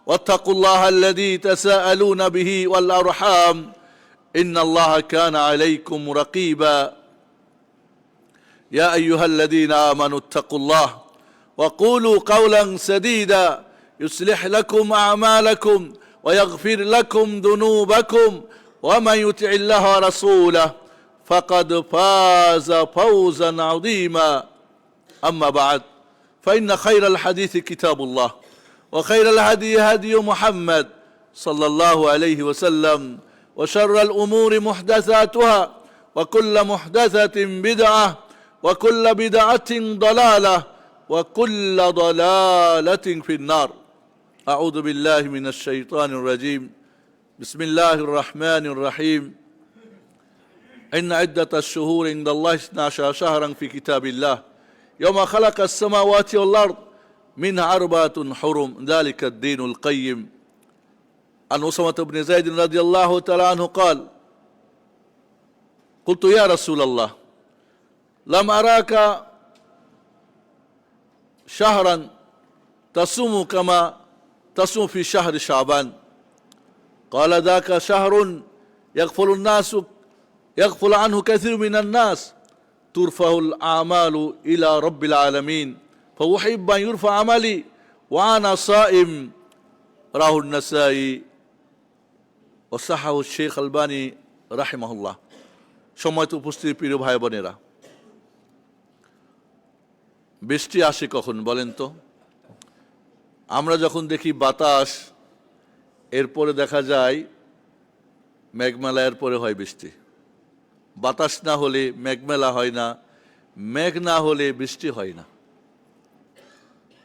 واتقوا الله الذي تساءلون به والأرحام إن الله كان عليكم رقيبا يا أيها الذين آمنوا اتقوا الله وقولوا قولا سديدا يصلح لكم أعمالكم ويغفر لكم ذنوبكم ومن يطع الله ورسوله فقد فاز فوزا عظيما أما بعد فإن خير الحديث كتاب الله وخير الهدي هدي محمد صلى الله عليه وسلم وشر الأمور محدثاتها وكل محدثة بدعة وكل بدعة ضلالة وكل ضلالة في النار أعوذ بالله من الشيطان الرجيم بسم الله الرحمن الرحيم إن عدة الشهور عند الله 12 شهرا في كتاب الله يوم خلق السماوات والأرض منها أربعة حرم ذلك الدين القيم عن أسامة بن زيد رضي الله تعالى عنه قال قلت يا رسول الله لم أراك شهرا تصوم كما تصوم في شهر شعبان قال ذاك شهر يغفل عنه كثير من الناس ترفع الأعمال إلى رب العالمين فأحب أن يرفع عملي وأنا صائم رواه النسائي وصححه الشيخ الباني رحمه الله সম্মানিত উপস্থিতি প্রিয় ভাই বোনেরা বৃষ্টি আসে কখন বলেন তো আমরা যখন দেখি বাতাস এরপরে দেখা যায় মেঘমেলা এরপরে হয় বৃষ্টি বাতাস না হলে মেঘমেলা হয় না মেঘ না হলে বৃষ্টি হয় না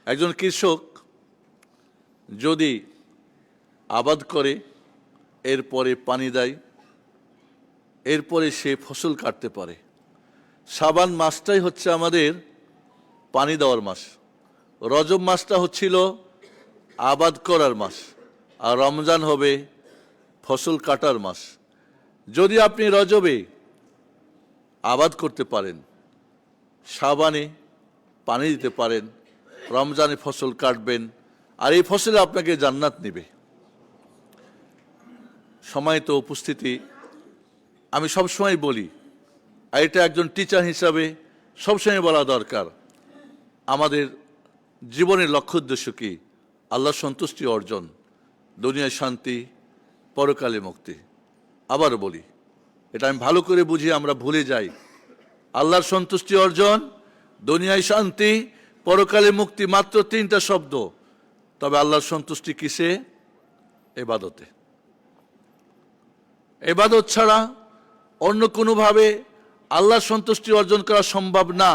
একজন কৃষক যদি আবাদ করে এরপরে পানি দেয় এরপরে সে ফসল কাটতে পারে শাবান মাসটাই হচ্ছে আমাদের পানি দেওয়ার মাস রজব মাসটা হচ্ছিল আবাদ করার মাস আর রমজান হবে ফসল কাটার মাস যদি আপনি রজবে আবাদ করতে পারেন শাবানে পানি দিতে পারেন রমজানে ফসল কাটবেন আর এই ফসলে আপনাকে জান্নাত নেবে সম্মানিত উপস্থিতি আমি সবসময় বলি আর এটা একজন টিচার হিসাবে সবসময় বলা দরকার আমাদের জীবনের লক্ষ্য উদ্দেশ্য কি আল্লাহর সন্তুষ্টি অর্জন দুনিয়ায় শান্তি পরকালে মুক্তি আবার বলি এটা আমি ভালো করে বুঝি আমরা ভুলে যাই আল্লাহর সন্তুষ্টি অর্জন দুনিয়ায় শান্তি পরকালে মুক্তি মাত্র তিনটা শব্দ তবে আল্লাহর সন্তুষ্টি কিসে ইবাদতে ইবাদত ছাড়া অন্য কোনোভাবে আল্লাহর সন্তুষ্টি অর্জন করা সম্ভব না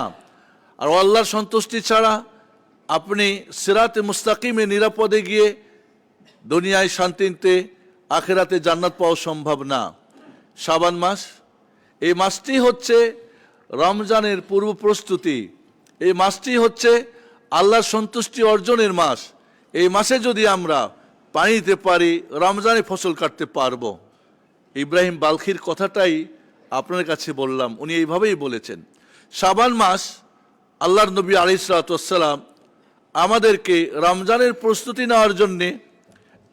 আর আল্লাহর সন্তুষ্টি ছাড়া আপনি সিরাতে মুস্তাকিমে নিরাপদে গিয়ে দুনিয়ায় শান্তিতে আখিরাতে জান্নাত পাওয়া সম্ভব না শাবান মাস এই মাসটি হচ্ছে রমজানের পূর্ব প্রস্তুতি এই মাসটি হচ্ছে আল্লাহর সন্তুষ্টি অর্জনের মাস এই মাসে যদি আমরা পানি দিতে পারি রমজানে ফসল কাটতে পারবো ইব্রাহিম বালখির কথাটাই আপনার কাছে বললাম উনি এইভাবেই বলেছেন শাবান মাস আল্লাহর নবী আলাইহিস সালাতু ওয়াস সালাম আমাদেরকে রমজানের প্রস্তুতি নেওয়ার জন্যে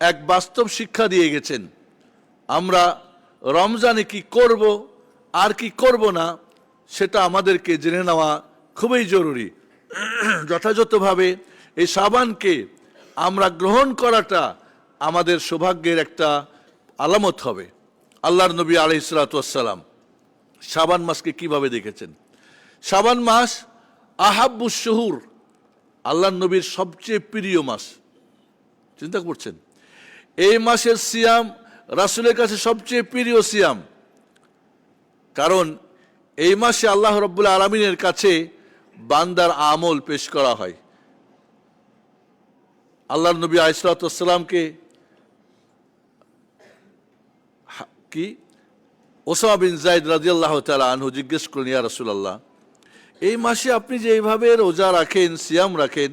এক বাস্তব শিক্ষা দিয়ে গেছেন আমরা রমজানে কি করব আর কি করব না সেটা আমাদেরকে জেনে নেওয়া খুবই জরুরি যথাযথভাবে এই শাবানকে আমরা গ্রহণ করাটা আমাদের সৌভাগ্যের একটা আলামত হবে আল্লাহর নবী আলাইহিস সালাতু ওয়াস সালাম শাবান মাসকে কিভাবে দেখেছেন শাবান মাস আহাব্বুশ শুহুর আল্লাহর নবীর সবচেয়ে প্রিয় মাস চিন্তা করছেন এই মাসের সিয়াম রাসূলের কাছে সবচেয়ে প্রিয় সিয়াম কারণ এই মাসে আল্লাহ রাব্বুল আলামিনের কাছে বান্দার আমল পেশ করা হয় আল্লাহর নবী আলাইহিস সালাতু ওয়াস সালামকে কি ওসামা বিন যায়েদ রাদিয়াল্লাহু তাআলা আনহু জিজ্ঞেস করলেন ইয়া রাসূলুল্লাহ এই মাসে আপনি যে এইভাবে রোজা রাখেন সিয়াম রাখেন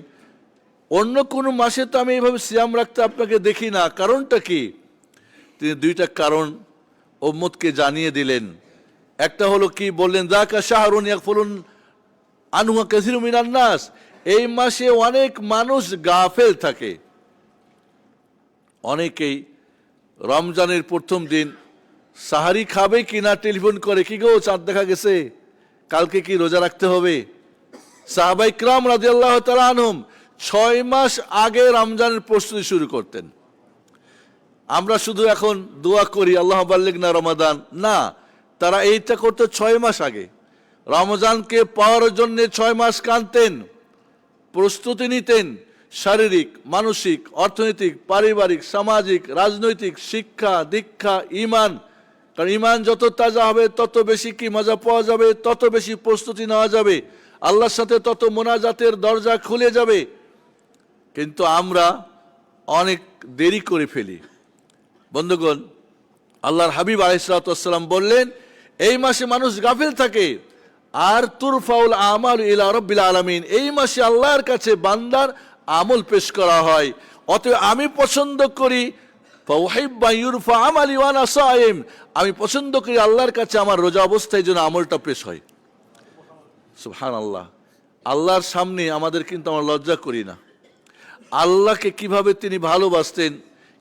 অন্য কোনো মাসে তো আমি এইভাবে সিয়াম রাখতে আপনাকে দেখি না কারণটা কি তিনি দুইটা কারণ উম্মতকে জানিয়ে দিলেন একটা হলো কি বললেন যাকা শাহরুন ইয়াগফুলুন আনহু কাসীরুম মিনান নাস এই মাসে অনেক মানুষ গাফেল থাকে অনেকেই রমজানের প্রথম দিন সাহারি খাবে কিনা টেলিফোন করে, কি গো চাঁদ দেখা গেছে, কালকে কি রোজা রাখতে হবে। সাহাবায়ে কিরাম রাদিয়াল্লাহু তাআলা আনহুম 6 মাস আগে রমজানের প্রস্তুতি শুরু করতেন। আমরা শুধু এখন দোয়া করি আল্লাহ বাল্লিগনা রমাদান, না, তারা এইটা করতে 6 মাস আগে। রমজানকে পাওয়ার জন্য 6 মাস কাঁদতেন, প্রস্তুতি নিতেন, শারীরিক, মানসিক, অর্থনৈতিক, পারিবারিক, সামাজিক, রাজনৈতিক, শিক্ষা দীক্ষা, ঈমান। কারণ ঈমান যত তাজা হবে তত বেশি কি মজা পাওয়া যাবে, তত বেশি প্রস্তুতি নেওয়া যাবে, আল্লাহর সাথে তত মোনাজাতের দরজা খুলে যাবে। কিন্তু আমরা অনেক দেরি করে ফেলি। বন্ধুগণ, আল্লাহর হাবিব আলাইহিস সালাতু ওয়াস সালাম বললেন, এই মাসে মানুষ গাফিল থাকে, আর তুরফাউল আমাল ইলা রাব্বিল আলামিন, এই মাসে আল্লাহর কাছে বান্দার আমল পেশ করা হয়। অতএব আমি পছন্দ করি ফাউহিব্বা ইউরফা আমালি ওয়া আনা সাইম, আমি পছন্দ করি আল্লাহর কাছে আমার রোজা অবস্থায় যেন আমলটা পেশ হয়। সুবহানাল্লাহ। আল্লাহর সামনে আমাদের কিন্তু আমরা লজ্জা করি না। আল্লাহকে কিভাবে তিনি ভালোবাসতেন,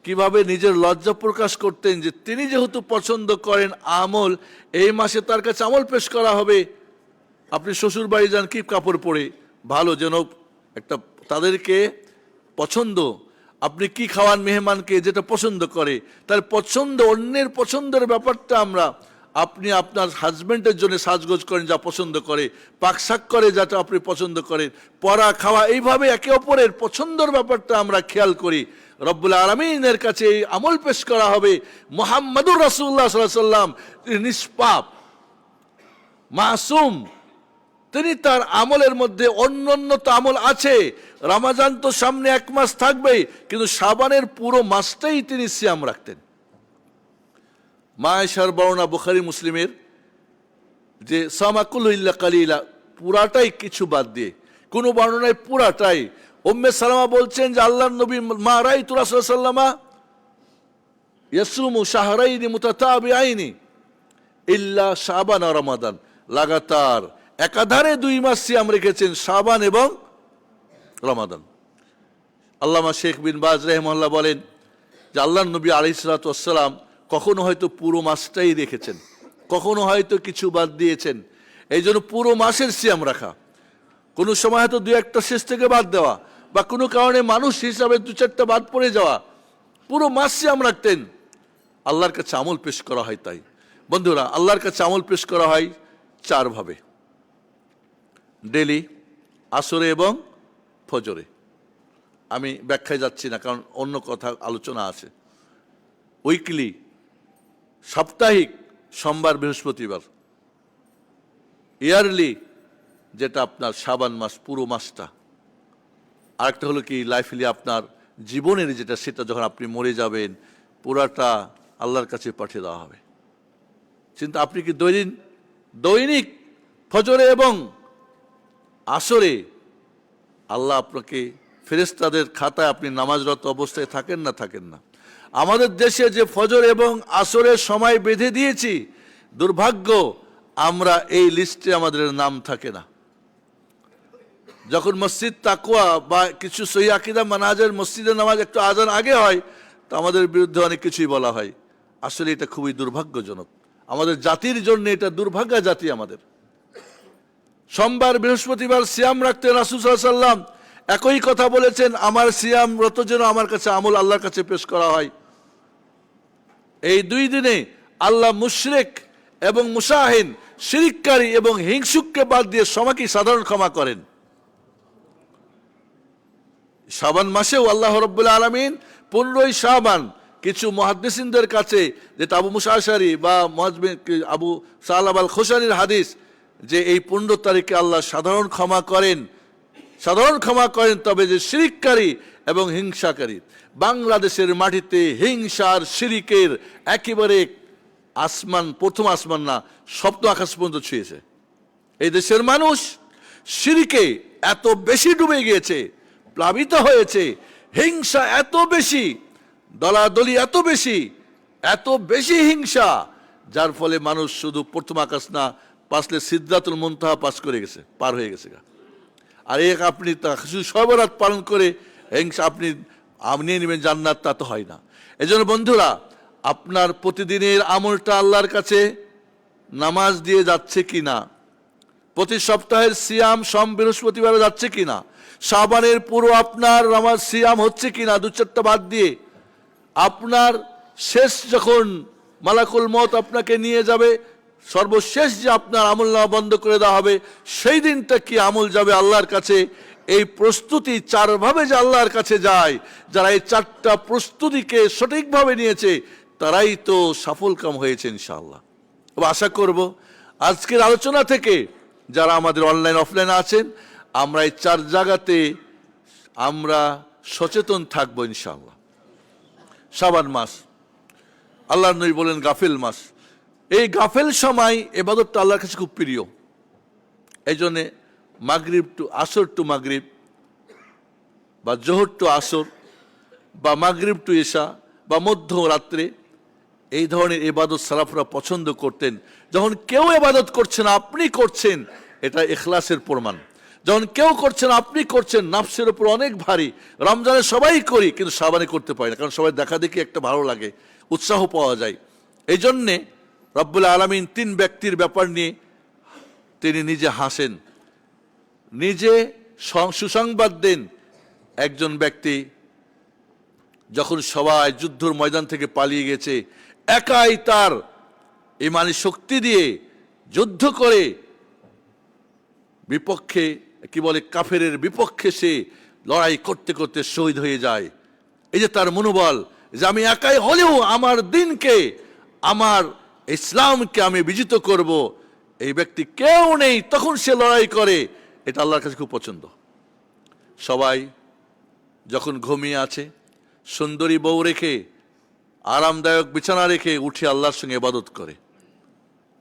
কিভাবে নিজের লজ্জা প্রকাশ করতেন যে তিনি যেহেতু পছন্দ করেন আমল, এই মাসে তার কাছে আমল পেশ করা হবে। আপনি শ্বশুর বাড়ি যান, কি কাপড় পরে ভালো, যেন একটা তাদেরকে পছন্দ। আপনি কি খাওয়ান মেহমানকে, যেটা পছন্দ করে, তার পছন্দ, অন্যের পছন্দের ব্যাপারটা আমরা, আপনি আপনার হাজব্যান্ডের জন্য সাজগোজ করেন যা পছন্দ করে, পাকশাক করে যাটা আপনি পছন্দ করেন, পরা খাওয়া, এইভাবে একে অপরের পছন্দের ব্যাপারটা আমরা খেয়াল করি। রব্বুল আলামিনের কাছে এই আমল পেশ করা হবে। মুহাম্মাদুর রাসূলুল্লাহ সাল্লাল্লাহু আলাইহি ওয়াসাল্লাম নিষ্পাপ, মাসুম, তিনি তার আমলের মধ্যে অন্যান্য তো আমল আছে। রমজান তো সামনে 1 মাস থাকবেই, কিন্তু শাবানের পুরো মাসটাই তিনি সিয়াম রাখতেন। মা আয়েশার বর্ণনা বুখারী মুসলিমের, যে সামা কুল্লু ইল্লা কালিলা, পুরাটাই কিছু বাদ দিয়ে, কোনো বর্ণনায় পুরাটাই। উম্মে সালামা বলছেন যে আল্লাহর নবী মা রাআইতু রাসূলুল্লাহ সাল্লাল্লাহু আলাইহি ওয়াসাল্লাম ইয়াসুমু শাহরাইনি মুতাতাবিআইনি ইল্লা শাবান ও রমাদান, লাগাতার একাধারে 2 মাস সিয়াম রেখেছেন, শাবান এবং রমাদান। আল্লামা শেখ বিন বাজ রাহিমাহুল্লাহ বলেন যে আল্লাহর নবী আলাইহিস সালাতু ওয়াস সালাম কখনো হয়তো পুরো মাসটাই রেখেছেন, কখনো হয়তো কিছু বাদ দিয়েছেন। এই জন্য পুরো মাসের সিয়াম রাখা, কোনো সময় হয়তো 2-1টা শেষ থেকে বাদ দেওয়া, বা কোনো কারণে মানুষ হিসাবে 2-4টা বাদ পড়ে যাওয়া, পুরো মাস সিয়াম রাখতেন। আল্লাহর কাছে আমল পেশ করা হয়। তাই বন্ধুরা, আল্লাহর কাছে আমল পেশ করা হয় 4 ভাবে: ডেলি, আসরে এবং ফজরে। আমি ব্যাখ্যায় যাচ্ছি না, কারণ অন্য কথা আলোচনা আছে। উইকলি, সাপ্তাহিক, সোমবার বৃহস্পতিবার। ইয়ারলি, যেটা আপনার শাবান মাস, পুরো মাসটা। আরেকটা হলো কি লাইফলি, আপনার জীবনের যেটা, সেটা যখন আপনি মরে যাবেন পুরাটা আল্লাহর কাছে পাঠিয়ে দেওয়া হবে। কিন্তু আপনি কি দৈনিক ফজরে এবং আসরে আল্লাহ আপনাকে ফেরেশতাদের খাতায় আপনি নামাজরত অবস্থায় থাকেন না? আমাদের দেশে যে ফজর এবং আসরের সময় বেঁধে দিয়েছি, দুর্ভাগ্য আমরা এই লিস্টে আমাদের নাম থাকে না। যখন মসজিদ তাকওয়া বা কিছু সহিহ আকীদা মানহাজের মসজিদের নামাজ একটু আজান আগে হয়, তো আমাদের বিরুদ্ধে অনেক কিছুই বলা হয়। আসলে এটা খুবই দুর্ভাগ্যজনক, আমাদের জাতির জন্য এটা দুর্ভাগ্য জাতি। আমাদের সোমবার বৃহস্পতিবার সিয়াম রাখতে রাসূল সাল্লাল্লাহু আলাইহি ওয়াসাল্লাম একই কথা বলেছেন, আমার সিয়াম রত যেন আমার কাছে আমল আল্লাহর কাছে পেশ করা হয়। এই 2 দিনে আল্লাহ মুশরিক এবং মুশাহিন, শিরিককারী এবং হিংসুককে বাদ দিয়ে সবাইকে সাধারণ ক্ষমা করেন। শাবান মাসেও আল্লাহ রাব্বুল আলামিন 15ই শাবান, কিছু মুহাদ্দিসিনদের কাছে, যেটা আবু মুসা আশআরী বা আবু সালাব আল খুশানির হাদিস, যে এই 15 তারিখে আল্লাহ সাধারণ ক্ষমা করেন। তবে যে শিরিককারী এবং হিংসাকারী, বাংলাদেশের মাটিতে হিংসার শিরিকের একেবারে আসমান, প্রথম আসমান না, সপ্তম আকাশ পর্যন্ত ছুঁয়েছে। এই দেশের মানুষ শিরিকে এত বেশি ডুবে গিয়েছে, প্লাবিত হয়েছে, হিংসা এত বেশি, দলাদলি এত বেশি হিংসা, যার ফলে মানুষ শুধু প্রথম আকাশ না পাসলে সিদরাতুল মুনতাহা পার হয়ে গেছে। আর আপনি শুধু সবরাত পালন করে হিংসা, আপনি আপনি নেবেন জান্নাত, তা তো হয় না। এজন্য বন্ধুরা, আপনার প্রতিদিনের আমলটা আল্লাহর কাছে নামাজ দিয়ে যাচ্ছে কিনা, প্রতি সপ্তাহের সিয়াম সোম বৃহস্পতিবারে যাচ্ছে কিনা, শাবানের পুরো আপনার নামাজ সিয়াম হচ্ছে কিনা, দু চারটা বাদ দিয়ে আপনার শেষ যখন মালাকুল মত আপনাকে নিয়ে যাবে, সর্বশেষ যে আপনার আমলনামা বন্ধ করে দেওয়া হবে, সেই দিনটা কি আমল যাবে আল্লাহর কাছে, এই প্রস্তুতি চারভাবে যে আল্লাহর কাছে যায়, যারা এই চারটা প্রস্তুতিকে সঠিকভাবে নিয়েছে তারাই তো সফলকাম হয়েছে ইনশাআল্লাহ। আশা করব আজকের আলোচনা থেকে যারা আমাদের অনলাইন অফলাইন আছেন, আমরা এই চার জায়গাতে আমরা সচেতন থাকবো ইনশাআল্লাহ। শাবান মাস, আল্লাহর নবী বলেন গাফিল মাস। এই গাফেল সময় ইবাদতটা আল্লাহর কাছে খুব প্রিয়। এই জন্যে মাগরিব টু আসর টু মাগরিব, বা জোহর টু আসর, বা মাগরিব টু ইশা, বা মধ্যরাত্রে, এই ধরনের ইবাদত সালাফরা পছন্দ করতেন। যখন কেউ ইবাদত করছে না আপনি করছেন, এটা ইখলাসের প্রমাণ। যখন কেউ করছেন আপনি করছেন, নাফসের উপর অনেক ভারী। রমজানে সবাই করি, কিন্তু শাবানে করতে পারি না, কারণ সবাই দেখা দেখি একটা ভালো লাগে, উৎসাহ পাওয়া যায়। এই জন্যে রব্বুল আলামিন তিন ব্যক্তির ব্যাপার নিয়ে তিনি নিজে হাসেন, নিজে সুসংবাদ দেন। একজন ব্যক্তি যখন সবাই যুদ্ধর ময়দান থেকে পালিয়ে গেছে, একাই তার ইমানি শক্তি দিয়ে যুদ্ধ করে বিপক্ষে, কি বলে, কাফেরের বিপক্ষে সে লড়াই করতে করতে শহীদ হয়ে যায়। এই যে তার মনোবল, যে আমি একাই হলেও আমার দিনকে, আমার ইসলামকে আমি বিজিত করব, এই ব্যক্তি কেউ নেই, তখন সে লড়াই করে, এটা আল্লাহর কাছে খুব পছন্দ। সবাই যখন ঘুমিয়ে আছে, সুন্দরী বউ রেখে, আরামদায়ক বিছানা রেখে উঠে আল্লাহর সঙ্গে ইবাদত করে,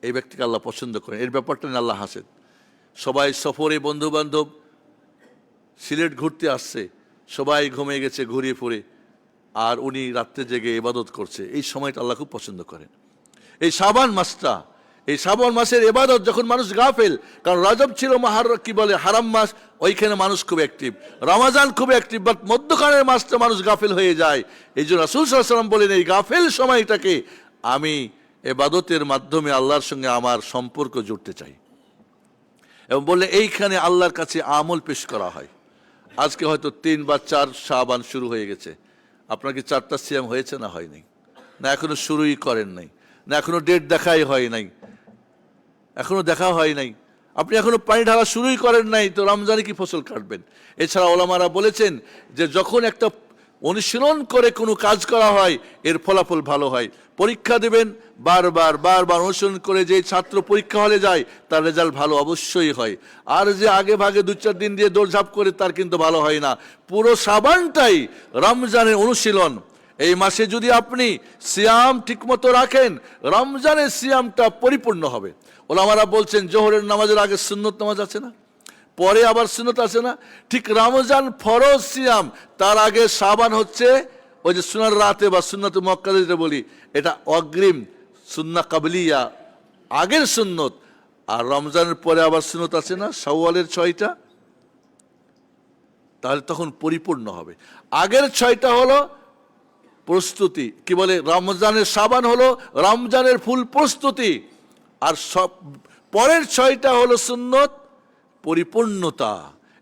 এই ব্যক্তিকে আল্লাহ পছন্দ করেন। এর ব্যাপারটা নিয়ে আল্লাহ হাসেন। সবাই সফরে, বন্ধু বান্ধব সিলেট ঘুরতে আসছে, সবাই ঘুমিয়ে গেছে ঘুরিয়ে ফুরে, আর উনি রাত্রে জেগে ইবাদত করছে, এই সময়টা আল্লাহ খুব পছন্দ করেন। এই শাবান মাসটা, এই শাবান মাসের ইবাদত যখন মানুষ গাফেল, কারণ রজব ছিল কি বলে হারাম মাস, ওইখানে মানুষ খুব অ্যাক্টিভ, রমাজান খুব অ্যাক্টিভ, বাট মধ্যখানের মাসটা মানুষ গাফেল হয়ে যায়। এই জন্য রাসূল সাল্লাল্লাহু আলাইহি ওয়াসাল্লাম বলেন, এই গাফেল সময়টাকে আমি ইবাদতের মাধ্যমে আল্লাহর সঙ্গে আমার সম্পর্ক জুড়তে চাই। এবং বললে এইখানে আল্লাহর কাছে আমল পেশ করা হয়। আজকে হয়তো 3 বা 4 শাবান শুরু হয়ে গেছে, আপনার কি 4টা সিয়াম হয়েছে না হয়নি? না এখনো শুরুই করেন নাই? না এখনো ডেট দেখাই হয় নাই? এখনো দেখা হয় নাই, আপনি এখনো পানি ঢালা শুরুই করেন নাই, তো রমজানে কি ফসল কাটবেন? এছাড়া ওলামারা বলেছেন যে যখন একটা অনুশীলন করে কোনো কাজ করা হয়, এর ফলাফল ভালো হয়। পরীক্ষা দেবেন, বারবার বারবার অনুশীলন করে যে ছাত্র পরীক্ষা হলে যায়, তার রেজাল্ট ভালো অবশ্যই হয়। আর যে আগে ভাগে 2-4 দিন দিয়ে দৌড়ঝাঁপ করে, তার কিন্তু ভালো হয় না। পুরো শাবানটাই রমজানের অনুশীলন। এই মাসে যদি আপনি সিয়াম ঠিকমতো রাখেন, রমজানের সিয়ামটা পরিপূর্ণ হবে। ওলামারা বলছেন জোহরের নামাজের আগে সুন্নত নামাজ আছে না, পরে আবার সুন্নত আছে না, ঠিক রমজান ফরজ সিয়াম, তার আগে শাবান হচ্ছে ওই যে সুনার রাতে বা সুন্নাত মুআক্কাদা যেটা বলি, এটা অগ্রিম সুন্নাহ কাবলিয়া, আগের সুন্নত। আর রমজানের পরে আবার সুন্নত আছে না, শাওয়ালের 6টা, তাহলে তখন পরিপূর্ণ হবে। আগের 6টা হলো প্রস্তুতি, কি বলে, রমজানের শাবান হলো রমজানের ফুল প্রস্তুতি, আর সব পরের 6টা হলো সুন্নত, পরিপূর্ণতা।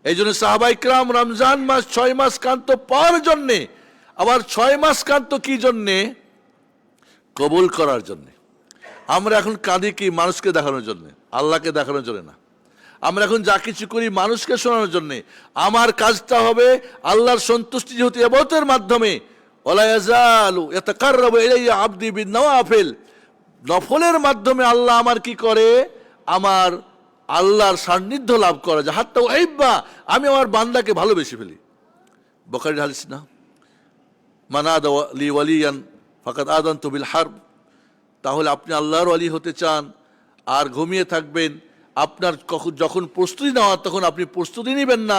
এই জন্য সাহাবায়ে কেরাম রমজান মাস 6 মাস কান্ত পাওয়ার জন্যে, আবার 6 মাস কান্ত কি জন্যে? কবুল করার জন্যে। আমরা এখন কাঁদি কি? মানুষকে দেখানোর জন্যে, আল্লাহকে দেখানোর জন্য না। আমরা এখন যা কিছু করি মানুষকে শোনানোর জন্যে। আমার কাজটা হবে আল্লাহর সন্তুষ্টি যেহেতু ইবাদতের মাধ্যমে, ওয়ালা ইয়াজালু ইয়াতাকাররাবু ইলাইয়া আবদি বিন-নওয়াফিল, নফলের মাধ্যমে আল্লাহ আমার কি করে? আমার আল্লাহর সান্নিধ্য লাভ করা যায়। হাত্তা উহিব্বা, আমি আমার বান্দাকে ভালোবেসে ফেলি। বুখারীর হাদিস না, মান আদা লি ওয়ালিয়ান ফাকাদ আযানতু বিল হারব। তাহলে আপনি আল্লাহর ওয়ালি হতে চান আর ঘুমিয়ে থাকবেন, আপনার যখন প্রস্তুতি নেওয়া তখন আপনি প্রস্তুতি নেবেন না,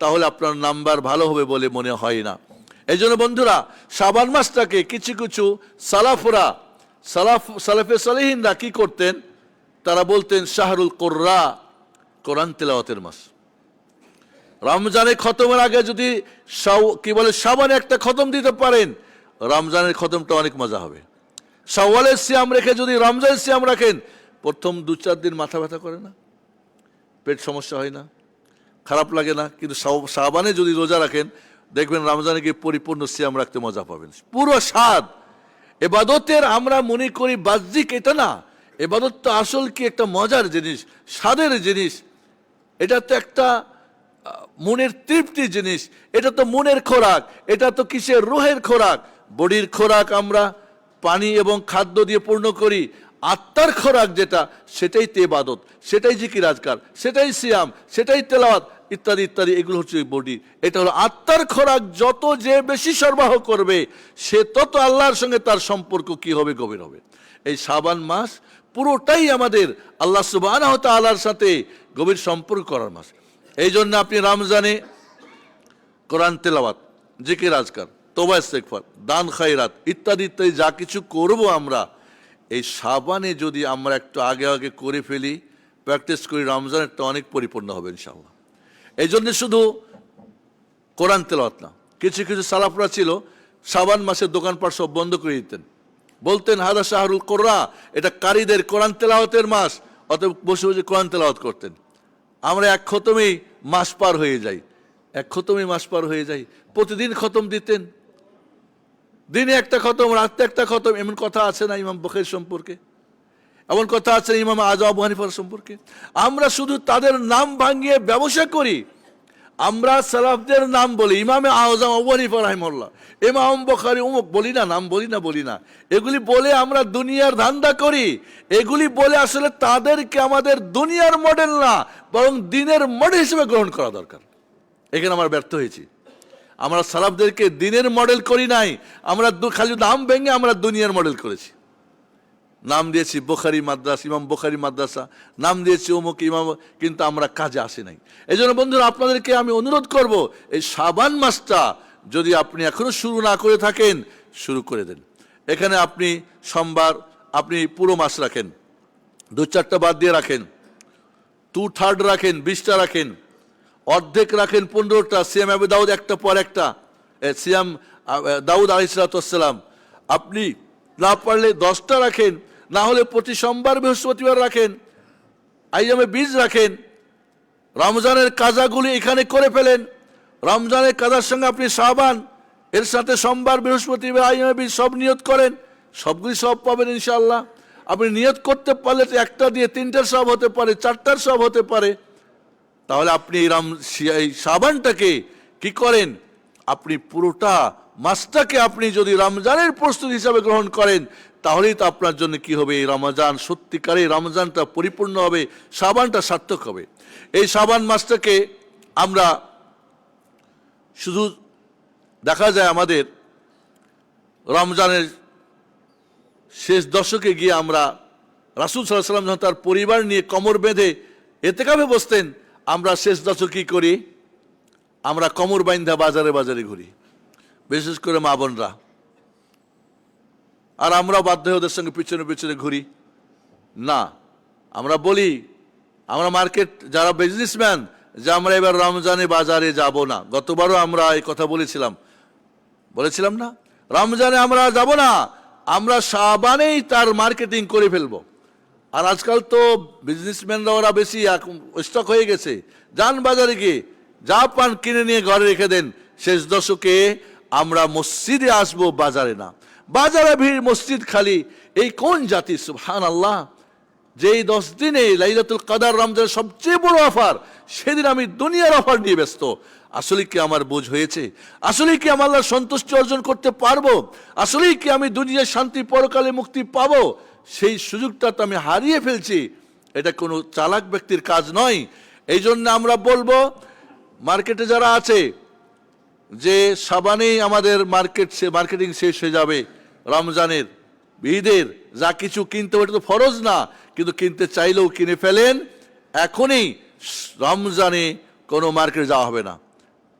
তাহলে আপনার নাম্বার ভালো হবে বলে মনে হয় না। এই জন্য বন্ধুরা, শাবান মাসটাকে কিছু কিছু সালাফে সালেহিনরা কি করতেন? তারা বলতেন শাহরুল কোরআন, কোরআন তেলাওয়াতের মাস। রমজানে খতমের আগে যদি কি বলে শাবানে একটা খতম দিতে পারেন, রমজানের খতমটা অনেক মজা হবে। শাওয়ালের সিয়াম রেখে যদি রমজানের সিয়াম রাখেন, প্রথম 2-4 দিন মাথা ব্যথা করে না, পেট সমস্যা হয় না, খারাপ লাগে না। কিন্তু শাবানে যদি রোজা রাখেন, দেখবেন রমজানে গিয়ে পরিপূর্ণ সিয়াম রাখতে মজা পাবেন, পুরো স্বাদ। এবাদতের আমরা মনে করি বাহ্যিক, এটা না। এবাদত তো আসল কি একটা মজার জিনিস, স্বাদের জিনিস। এটা তো একটা মনের তৃপ্তির জিনিস, এটা তো মনের খোরাক, এটা তো কিসের, রুহের খোরাক। বডির খোরাক আমরা পানি এবং খাদ্য দিয়ে পূর্ণ করি, আত্মার খোরাক যেটা, সেটাই তো ইবাদত, সেটাই জিকির আজকার, সেটাই সিয়াম, সেটাই তেলাওয়াত ইত্যাদি ইত্যাদি। এগুলো হচ্ছে বডি, এটা হলো আত্মার খোরাক। যত যে বেশি সরবরাহ করবে, সে তত আল্লাহর সঙ্গে তার সম্পর্ক কি হবে, গভীর হবে। এই শাবান মাস পুরোটাই আমাদের আল্লাহ সুবহানাহু ওয়া তাআলার সাথে গভীর সম্পর্ক করার মাস। এই জন্য আপনি রমজানে কোরআন তেলাওয়াত, জিকির আজকার, তওবা ইস্তেগফার, দান খায়রাত ইত্যাদি ইত্যাদি যা কিছু করব আমরা, এই শাবানে যদি আমরা একটু আগে আগে করে ফেলি, প্র্যাকটিস করি, রমজানেরটা অনেক পরিপূর্ণ হবে ইনশাআল্লাহ। এই জন্য শুধু কোরআন তেলাওয়াত না, কিছু কিছু সালাফরা ছিল শাবান মাসের দোকানপাট সব বন্ধ করে দিতেন, বলতেন হাদা শাহরুল কোরআন, এটা কারীদের কোরআন তেলাওয়াতের মাস, অতএব বসে বসে কোরআন তেলাওয়াত করতেন। আমরা এক খতমেই মাস পার হয়ে যাই, এক খতমেই মাস পার হয়ে যাই। প্রতিদিন খতম দিতেন, দিনে একটা খতম, রাতে একটা খতম। এমন কথা আছে না ইমাম বুখারী সম্পর্কে, এমন কথা আছে ইমাম আযম আবু হানিফার সম্পর্কে। আমরা শুধু তাদের নাম ভাঙিয়ে ব্যবসা করি। আমরা সালাফদের নাম বলি, ইমামে আযম আবু হানিফা রাহিমাহুল্লাহ, ইমাম বুখারী অমুক বলি না, নাম বলি না। এগুলি বলে আমরা দুনিয়ার ধান্দা করি। এগুলি বলে আসলে তাদেরকে আমাদের দুনিয়ার মডেল না, বরং দিনের মডেল হিসেবে গ্রহণ করা দরকার। এখানে আমরা ব্যর্থ হয়েছি। আমরা সালাফদেরকে দিনের মডেল করি নাই, আমরা খালি নাম ভেঙে আমরা দুনিয়ার মডেল করেছি। নাম দিয়েছি বুখারী মাদ্রাসা, ইমাম বুখারী মাদ্রাসা, নাম দিয়েছি অমুক ইমাম, কিন্তু আমরা কাজে আসি নাই। এই জন্য বন্ধুরা, আপনাদেরকে আমি অনুরোধ করব, এই শাবান মাসটা যদি আপনি এখনো শুরু না করে থাকেন, শুরু করে দেন। এখানে আপনি সোমবার আপনি পুরো মাস রাখেন, 2-4টা বাদ দিয়ে রাখেন, 2/3 রাখেন, 20টা রাখেন, অর্ধেক রাখেন 15টা, সিয়াম আবু দাউদ একটা পর একটা, সিয়াম দাউদ আলাইহিস সালাম। আপনি না পারলে 10টা রাখেন, না হলে প্রতি সোমবার বৃহস্পতিবার রাখেন, আইয়ামে বীজ রাখেন। রমজানের কাজাগুলি এখানে করে ফেলেন। রমজানের কাজার সঙ্গে আপনি শাবান, এর সাথে সোমবার বৃহস্পতিবার আইয়ামে বীজ সব নিয়ত করেন, সবগুলি সব পাবেন ইনশাআল্লাহ। আপনি নিয়ত করতে পারলে তো একটা দিয়ে 3টার সব হতে পারে, 4টার সব হতে পারে। তাহলে আপনি এই শাবানটাকে কি করেন, আপনি পুরোটা মাসটাকে আপনি যদি রমজানের প্রস্তুতি হিসাবে গ্রহণ করেন, তাহলেই তো আপনার জন্য কি হবে, এই রমজান সত্যিকারে রমজানটা পরিপূর্ণ হবে, শাবানটা সার্থক হবে। এই শাবান মাসটাকে আমরা শুধু দেখা যায় আমাদের রমজানের শেষ দশকে গিয়ে আমরা রাসূল সাল্লাল্লাহু আলাইহি ওয়াসাল্লাম যখন তার পরিবার নিয়ে কোমর বেঁধে ইতিকাফে বসতেন, আমরা শেষ দশক কি করি, আমরা কোমর বাইন্ধা বাজারে বাজারে ঘুরি, বিশেষ করে মা বোনরা। আর আমরা বাধ্য হয়ে ওদের সঙ্গে পিছনে পিছনে ঘুরি না। আমরা বলি, আমরা মার্কেট যারা বিজনেসম্যান, যে আমরা এবার রমজানে বাজারে যাব না। গতবারও আমরা এই কথা বলেছিলাম না, রমজানে আমরা যাব না, আমরা শাবানেই তার মার্কেটিং করে ফেলবো। আর আজকাল তো বিজনেসম্যানরা ওরা বেশি স্টক হয়ে গেছে, যান বাজারে গিয়ে যা পান কিনে নিয়ে ঘরে রেখে দেন। শেষ দশকে আমরা মসজিদে আসবো, বাজারে না। বাজারে ভিড়, মসজিদ খালি। এই কোন জাতি, সুবহানাল্লাহ। যেই 10 দিনে লাইলাতুল কদর রমজানের সবচেয়ে বড় অফার, সেদিন আমি দুনিয়ার অফার নিয়ে ব্যস্ত। আসলে কি আমার বোঝ হয়েছে? আসলে কি আমি আল্লাহর সন্তুষ্টি অর্জন করতে পারবো? আসলে কি আমি দুনিয়ার শান্তি, পরকালে মুক্তি পাবো? সেই সুযোগটা তো আমি হারিয়ে ফেলছি। এটা কোনো চালাক ব্যক্তির কাজ নয়। এই জন্য আমরা বলবো, মার্কেটে যারা আছে, যে শাবানেই আমাদের মার্কেটিং শেষ হয়ে যাবে, রমজানের ঈদের যা কিছু কিনতে হবে, এটা তো ফরজ না, কিন্তু কিনতে চাইলেও কিনে ফেলেন। এখনই রমজানে কোনো মার্কেটে যাওয়া হবে না।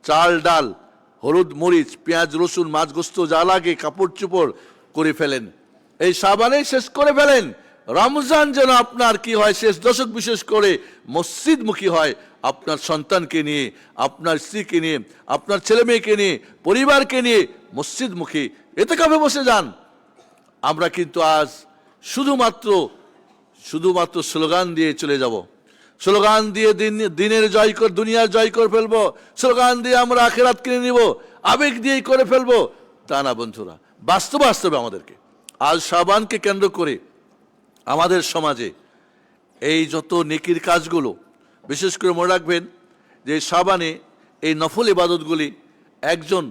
চাল ডাল, হলুদ মরিচ, পেঁয়াজ রসুন, মাছ গোস্ত যা লাগে, কাপড় চোপড় করে ফেলেন, এই শাবানেই শেষ করে ফেলেন। রমজান যেন আপনার কি হয়, শেষ দশক বিশেষ করে মসজিদমুখী হয়, আপনার সন্তানকে নিয়ে, আপনার স্ত্রীকে নিয়ে, আপনার ছেলে মেয়েকে নিয়ে, পরিবারকে নিয়ে মসজিদমুখী এতেকাফে বসে যান। আমরা কিন্তু আজ শুধুমাত্র স্লোগান দিয়ে চলে যাব, স্লোগান দিয়ে দিনের দুনিয়ার জয় করে ফেলবো, স্লোগান দিয়ে আমরা আখিরাত কিনে নিব, আবেগ দিয়েই করে ফেলবো, তা না বন্ধুরা। বাস্তবে আমাদেরকে আজ শাবানকে কেন্দ্র করে আমাদের সমাজে এই যত নেকির কাজগুলো, বিশেষ করে মনে রাখবেন যে শাবানে এই নফল ইবাদতগুলি একজন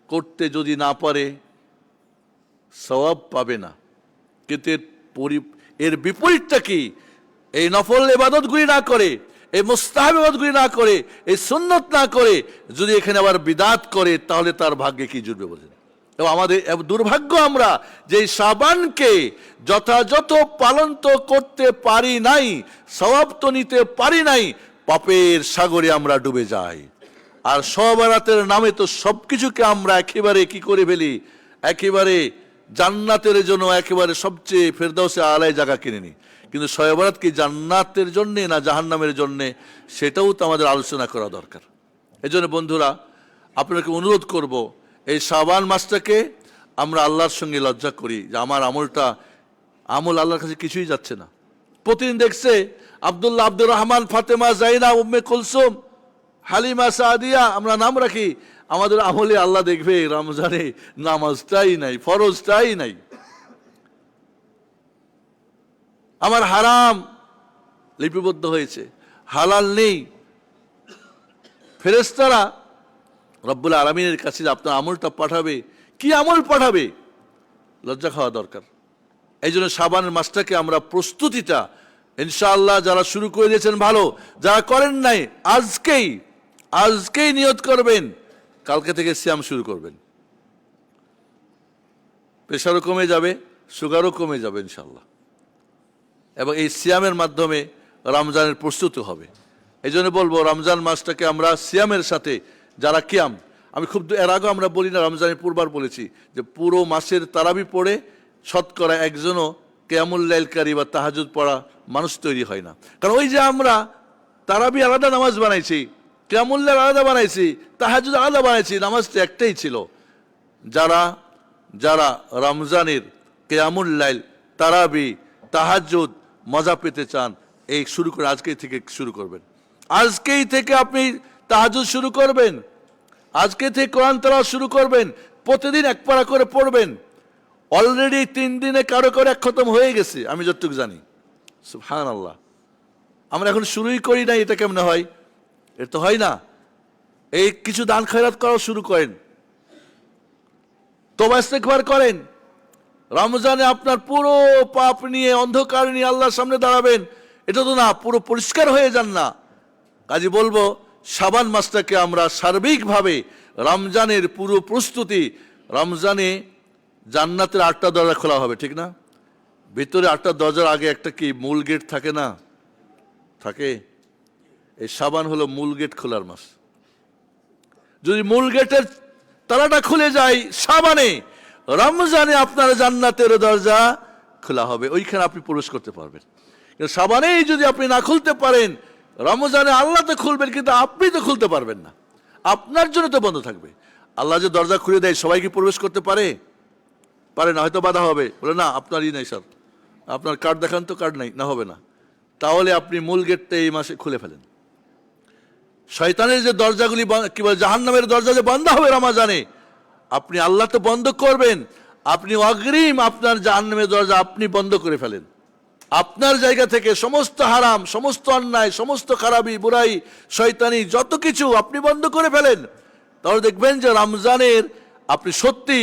করতে যদি না পারে সওয়াব পাবে না, কিন্তু এর বিপরীতটা কি? এই নফল ইবাদতগুলি না করে, এই মুস্তাহাব ইবাদতগুলি না করে, এই সুন্নত না করে যদি এখানে আবার বিদাত করে, তাহলে তার ভাগ্যে কি জুটবে বলেন? এবং আমাদের দুর্ভাগ্য আমরা যে শাবানকে যথাযথ পালন তো করতে পারি নাই, সওয়াব তো নিতে পারি নাই, পাপের সাগরে আমরা ডুবে যাই। আর শবে বরাতের নামে তো সবকিছুকে আমরা একেবারে কি করে ফেলি, একেবারে জান্নাতের জন্য একেবারে সবচেয়ে ফেরদাউসে আলায় জায়গা কিনে নি। কিন্তু শবে বরাত কি জান্নাতের জন্যে না জাহান্নামের জন্যে, সেটাও তো আমাদের আলোচনা করা দরকার। এই জন্য বন্ধুরা, আপনাকে অনুরোধ করব, এই শাবান মাসটাকে আমরা আল্লাহর সঙ্গে লজ্জা করি যে আমার আমল আল্লাহর কাছে কিছুই যাচ্ছে না। প্রতিদিন দেখছে আব্দুল্লাহ, আব্দুর রহমান, ফাতেমা, জাইনা, উম্মে কুলসুম, হালিমা, সাদিয়া, আমরা নাম রাখি, আমাদের আমলে আল্লাহ দেখবে রমজানে নামাজটাই নাই, ফরজটাই নাই। আমার হারাম লিপিবদ্ধ হয়েছে, হালাল নেই। ফেরেশতারা রব্বুল আলামিনের কাছে আপনার আমলটা পাঠাবে, কি আমল পাঠাবে? লজ্জা খাওয়া দরকার। এই জন্য শাবানের মাসটাকে আমরা প্রস্তুতিটা ইনশাআল্লাহ যারা শুরু করে দিয়েছেন ভালো, যারা করেন নাই আজকেই নিয়ত করবেন, কালকে থেকে সিয়াম শুরু করবেন। প্রেশারও কমে যাবে, সুগারও কমে যাবে ইনশাআল্লাহ। এবং এই সিয়ামের মাধ্যমে রমজানের প্রস্তুতি হবে। এই জন্য বলবো রমজান মাসটাকে আমরা সিয়ামের সাথে যারা কিয়াম, আমি খুব এর আগে আমরা বলি না, রমজানের পূর্বার বলেছি যে পুরো মাসের তারাবি পড়ে শতকরা একজনও কিয়ামুল লাইলকারী বা তাহাজ্জুদ পড়া মানুষ তৈরি হয় না। কারণ ওই যে আমরা তারাবি আলাদা নামাজ বানাইছি, কিয়ামুল লাইল আলাদা বানাইছি, তাহাজ্জুদ আলাদা বানাইছি, নামাজটা একটাই ছিল। যারা রমজানের কিয়ামুল লাইল, তারাবি, তাহাজ্জুদ মজা পেতে চান, এই শুরু করে আজকেই থেকে শুরু করবেন। আজকেই থেকে আপনি তাহাজ্জুদ শুরু করবেন, আজকে থেকে কোরআন তেলাওয়াত শুরু করবেন, প্রতিদিন এক পারা করে পড়বেন। অলরেডি 3 দিনে কারো এক খতম হয়ে গেছে আমি যতটুকু জানি। সুবহানাল্লাহ। আমরা এখন শুরুই করি না, এটা কেমনে হয়? এটা তো হয় না। এই কিছু দান খয়রাত করা শুরু করেন, তওবা ইস্তেগফার করেন। রমজানে আপনার পুরো পাপ নিয়ে, অন্ধকার নিয়ে আল্লাহর সামনে দাঁড়াবেন, এটা তো না, পুরো পরিষ্কার হয়ে যান না। কাজে বলবো শাবান মাসটাকে আমরা সার্বিকভাবে রমজানের পুরো প্রস্তুতি। রমজানে জান্নাতের 8টা দরজা খোলা হবে, ঠিক না? ভিতরে 8টা দরজার আগে একটা কি মূল গেট থাকে না? থাকে। এই শাবান হলো মূল গেট খোলার মাস। যদি মূল গেটের তালাটা খুলে যায় শাবানে, রমজানে আপনার জান্নাতের দরজা খোলা হবে, ওইখানে আপনি প্রবেশ করতে পারবেন। শাবানেই যদি আপনি না খুলতে পারেন, রমজানে আল্লাহ তো খুলবেন, কিন্তু আপনি তো খুলতে পারবেন না, আপনার জন্য তো বন্ধ থাকবে। আল্লাহ যে দরজা খুলে দেয় সবাই কি প্রবেশ করতে পারে? পারে না, হয়তো বাধা হবে, বলে না আপনারই নাই স্যার, আপনার কার্ড দেখান তো, কার্ড নাই, না হবে না। তাহলে আপনি মূল গেটটা এই মাসে খুলে ফেলেন। শয়তানের যে দরজাগুলি কি বলে, জাহান্নামের দরজা যে বন্ধ হবে রমজানে, আপনি আল্লাহ তো বন্ধ করবেন, আপনি অগ্রিম আপনার জাহান্নামের দরজা আপনি বন্ধ করে ফেলেন। আপনার জায়গা থেকে সমস্ত হারাম, সমস্ত অন্যায়, সমস্ত খারাপি, বুরাই, শয়তানি যত কিছু আপনি বন্ধ করে ফেলেন। তাহলে দেখবেন যে রমজানের আপনি সত্যি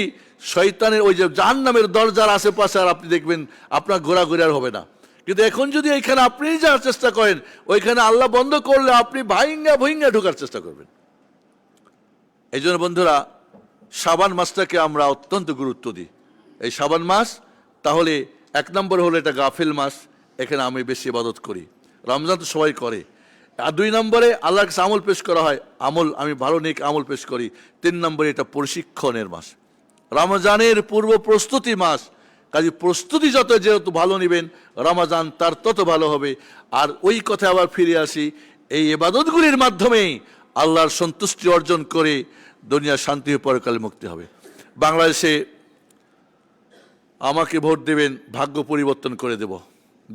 শয়তানের ওই যে জাহান্নামের দরজার আশেপাশে আর আপনি দেখবেন আপনার ঘোরাঘুরি আর হবে না। কিন্তু এখন যদি এইখানে আপনি যাওয়ার চেষ্টা করেন, ওইখানে আল্লাহ বন্ধ করলে আপনি ভুইঙ্গা ঢোকার চেষ্টা করবেন। এই জন্য বন্ধুরা, শাবান মাসটাকে আমরা অত্যন্ত গুরুত্ব দিই। এই শাবান মাস তাহলে 1 নম্বর হলো এটা গাফিল মাস, এখানে আমি বেশি ইবাদত করি। রমজান তো সবাই করে। আর 2 নম্বরে আল্লাহর কাছে আমল পেশ করা হয়, আমি ভালো নেক আমল পেশ করি। 3 নম্বরে এটা প্রশিক্ষণের মাস, রমজানের পূর্ব প্রস্তুতি মাস। কাজে প্রস্তুতি যেহেতু ভালো নেবেন, রমজান তার তত ভালো হবে। আর ওই কথা আবার ফিরে আসি, এই ইবাদতগুলির মাধ্যমেই আল্লাহর সন্তুষ্টি অর্জন করে দুনিয়া শান্তি ও পরকালে মুক্তি হবে। বাংলাদেশে আমাকে ভোট দেবেন, ভাগ্য পরিবর্তন করে দেব,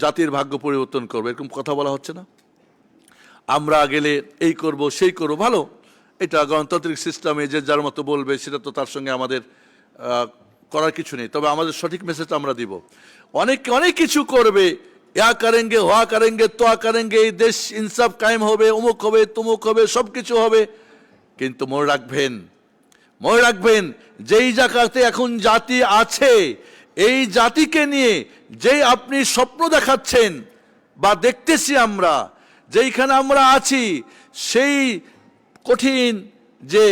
জাতির ভাগ্য পরিবর্তন করবো, এরকম কথা বলা হচ্ছে না? আমরা গেলে এই করব সেই করব, ভালো, এটা গণতান্ত্রিক সিস্টেমে যে যার মতো বলবে, সেটা তো তার সঙ্গে আমাদের করার কিছু নেই। তবে আমাদের সঠিক মেসেজটা আমরা দিব। অনেকে অনেক কিছু করবে, ইয়া করেঙ্গে, হওয়া করেঙ্গে, তোয়া করেঙ্গে, এই দেশ ইনসাফ কায়েম হবে, অমুক হবে, তমুক হবে, সব কিছু হবে। কিন্তু মনে রাখবেন যেই জায়গাতে এখন জাতি আছে, এই জাতিকে নিয়ে যেই আপনি স্বপ্ন দেখাচ্ছেন বা দেখতেছি আমরা, যেইখানে আমরা আছি, সেই কঠিন যে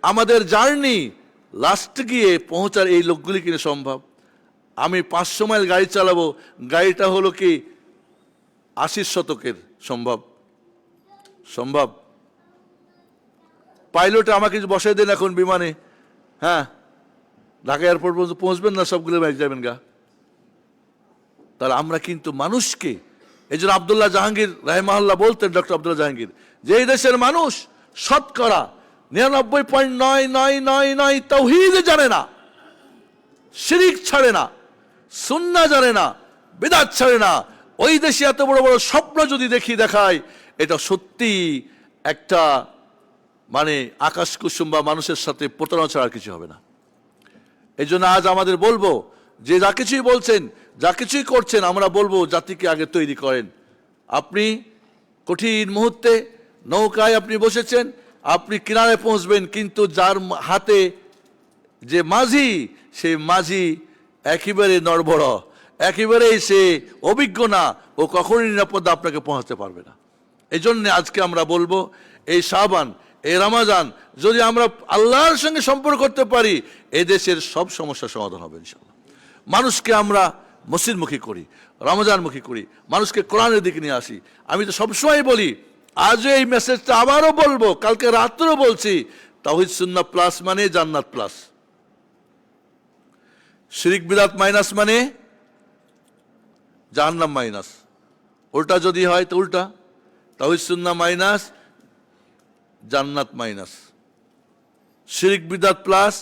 আমাদের জার্নি লাস্ট গিয়ে পৌঁছার এই লোকগুলি কিনে সম্ভব? আমি 500 মাইল গাড়ি চালাবো, গাড়িটা হলো কি 80 শতকের, সম্ভব? পাইলটে আমাকে বসাই দেন এখন বিমানে, হ্যাঁ, ঢাকা এয়ারপোর্ট পর্যন্ত পৌঁছবেন না, সবগুলো বাইক যাবেন গা। তাহলে আমরা কিন্তু মানুষকে, এই জন্য আব্দুল্লাহ জাহাঙ্গীর রাহিমাহুল্লাহ বলতেন, ডক্টর আব্দুল্লাহ জাহাঙ্গীর, যে এই দেশের মানুষ শতকরা 99.9999 তাওহীদ জানে না, শিরিক ছাড়ে না, সুন্নাহ জানে না, বিদআত ছাড়ে না। ওই দেশে এত বড় বড় স্বপ্ন যদি দেখায়, এটা সত্যি একটা মানে আকাশ কুসুম বা মানুষের সাথে প্রতারণা ছাড়া কিছু হবে না। এই জন্য আজ আমাদের বলবো, যে যা কিছুই বলছেন, যা কিছুই করছেন, আমরা বলবো জাতিকে আগে তৈরি করেন। আপনি কঠিন মুহূর্তে নৌকায় আপনি বসেছেন, আপনি কিনারে পৌঁছবেন, কিন্তু যার হাতে যে মাঝি, সেই মাঝি একেবারে নড়বড়, একেবারেই সে অভিজ্ঞ না, ও কখনই নিরাপদে আপনাকে পৌঁছাতে পারবে না। এই জন্য আজকে আমরা বলবো, এই শাবান, এই রমাজান যদি আমরা আল্লাহর সঙ্গে সম্পর্ক করতে পারি, এই দেশের সব সমস্যার সমাধান হবে ইনশাআল্লাহ। মানুষকে আমরা মসজিদমুখী করি, রমজানমুখী করি, মানুষকে কোরআনের দিকে নিয়ে আসি। আমি তো সবসময় বলি, আজও এই মেসেজটা আবারও বলবো, কালকে রাত্রেও বলছি, তাওহীদ সুন্নাহ প্লাস মানে জান্নাত প্লাস, শিরিক বিদআত মাইনাস মানে জাহান্নাম মাইনাস। উল্টা যদি হয় তো উল্টা, তাওহীদ সুন্নাহ মাইনাস জান্নাত মাইনাস, শিরিক বিদআত প্লাস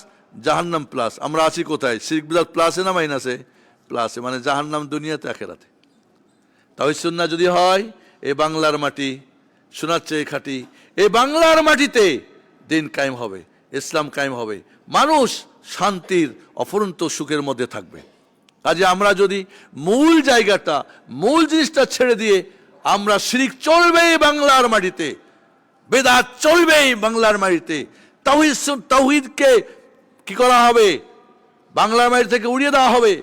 জাহান্নাম প্লাস। আমরা আছি কোথায়? শিরিক বিদআত প্লাসে না মাইনাসে? প্লাসে, মানে জাহান্নাম দুনিয়াতে আখিরাতে। তাওহীদ সুন্নাহ যদি হয়, এই বাংলার মাটি সোনার চেয়ে খাঁটি, এই বাংলার মাটিতে দিন কায়েম হবে, ইসলাম কায়েম হবে, মানুষ শান্তির অফুরন্ত সুখের মধ্যে থাকবে। কাজে আমরা যদি মূল জায়গাটা, মূল জিনিসটা ছেড়ে দিয়ে আমরা শিরিক চলবেই বাংলার মাটিতে, বেদাত চলবেই বাংলার মাটিতে, তাওহীদকে কি করা হবে? বাংলার মাটি থেকে উড়িয়ে দেওয়া হবে,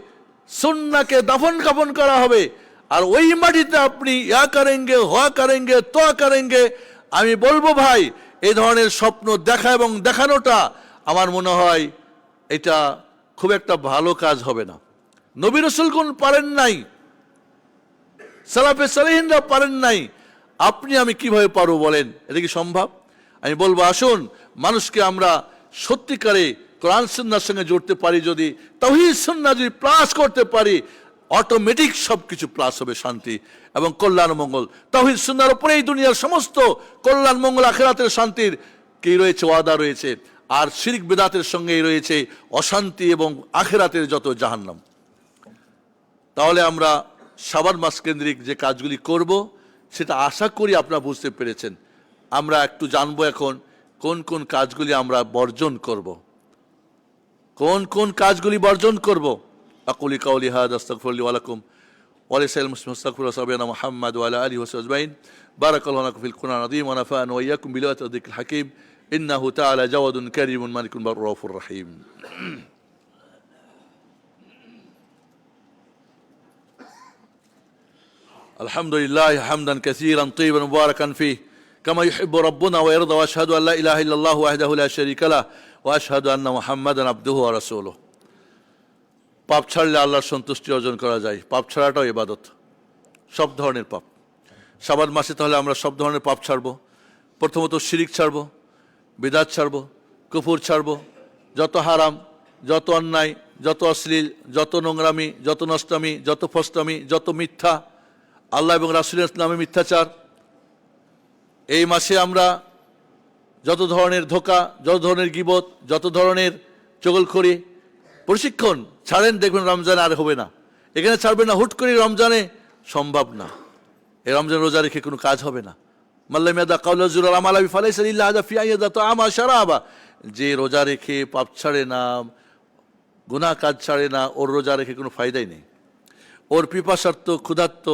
সুন্নাহকে দাফন কাফন করা হবে। আর ওই মাটিতে আপনি ইয়া করেঙ্গে, হওয়া করেঙ্গে, তোয়া করেঙ্গে। আমি বলবো ভাই, এই ধরনের স্বপ্ন দেখা এবং দেখানোটা আমার মনে হয় এটা খুব একটা ভালো কাজ হবে না। নবী রাসূলগণ পারেন নাই, সালাফে সালেহিনরা পারেন নাই, আপনি আমি কিভাবে পারবো বলেন? এটা কি সম্ভব? আমি বলবো, আসুন মানুষকে আমরা সত্যিকারে কোরআন সুন্নাহর সঙ্গে জড়তে পারি, যদি তাওহীদ সুন্নাহ যদি প্লাস করতে পারি, অটোমেটিক সবকিছু প্লাস হবে, শান্তি এবং কল্যাণ মঙ্গল। তাওহীদ সুন্নাহর উপরেই দুনিয়ার সমস্ত কল্যাণ মঙ্গল আখিরাতের শান্তির কি রয়েছে, ওয়াদা রয়েছে। আর শিরক বিদআতের সঙ্গেই রয়েছে অশান্তি এবং আখিরাতের যত জাহান্নাম। তাহলে আমরা শাবান মাস কেন্দ্রিক যে কাজগুলি করব, সেটা আশা করি আপনারা বুঝতে পেরেছেন। আমরা একটু জানবো এখন কোন কোন কাজগুলি আমরা বর্জন করব, কোন কোন কাজগুলি বর্জন করব। আকুলি কাউলি হাযা আস্তাগফিরুল্লাহ ওয়া লাকুম ওয়া লিসাইরিল মুসলিমিন আস্তাগফিরুল্লাহ সাবিনা মুহাম্মদ ওয়া আলা আলিহি ওয়া সাহবিহি আজমাইন। বারাকাল্লাহু লাকুম ফিল কুরআনিল আযীম ওয়া নাফা'ানা ওয়া ইয়্যাকুম বিল আয়াতি ওয়া যিকরিল হাকীম। ইন্নাহু তাআলা জাওয়াদুন কারীমুন মালিকুন রাউফুর রহিম। আলহামদুলিল্লাহ হামদান কাসীরান তাইয়িবান মুবারাকান ফীহি কামা ইউহিব্বু রাব্বুনা ওয়া ইয়ারদা, ওয়া আশহাদু আল্লা ইলাহা ইল্লাল্লাহু ওয়াহদাহু লা শারীকা লাহু ওয়া আশহাদু আন্না মুহাম্মাদান আবদুহু ওয়া রাসূলুহু। পাপ ছাড়লে আল্লাহর সন্তুষ্টি অর্জন করা যায়। পাপ ছাড়াটাও ইবাদত, সব ধরনের পাপ। শাবান মাসে তাহলে আমরা সব ধরনের পাপ ছাড়বো। প্রথমত শিরিক ছাড়বো, বিদআত ছাড়বো, কুফর ছাড়বো, যত হারাম, যত অন্যায়, যত অশ্লীল, যত নোংরামি, যত নষ্টামি, যত ফষ্টামি, যত মিথ্যা, আল্লাহ এবং রাসূলের নামে মিথ্যাচার, এই মাসে আমরা যত ধরনের ধোঁকা, যত ধরনের গীবত, যত ধরনের চগলখড়ি প্রশিক্ষণ ছাড়েন, দেখবেন রমজানে আর হবে না। এখানে ছাড়বেন না, হুট করে রমজানে সম্ভব না। এই রমজান রোজা রেখে কোনো কাজ হবে না। মাল্লামিয়াদা কাউলা জুর আমালাবি ফালাইসা ইল্লা হাদা ফি আইয়াদা তো আমা শারাবা, যে রোজা রেখে পাপ ছাড়ে না, গুনাহ কাজ ছাড়ে না, ওর রোজা রেখে কোনো ফায়দাই নেই। ওর পিপাসার্থ, ক্ষুধার্ত,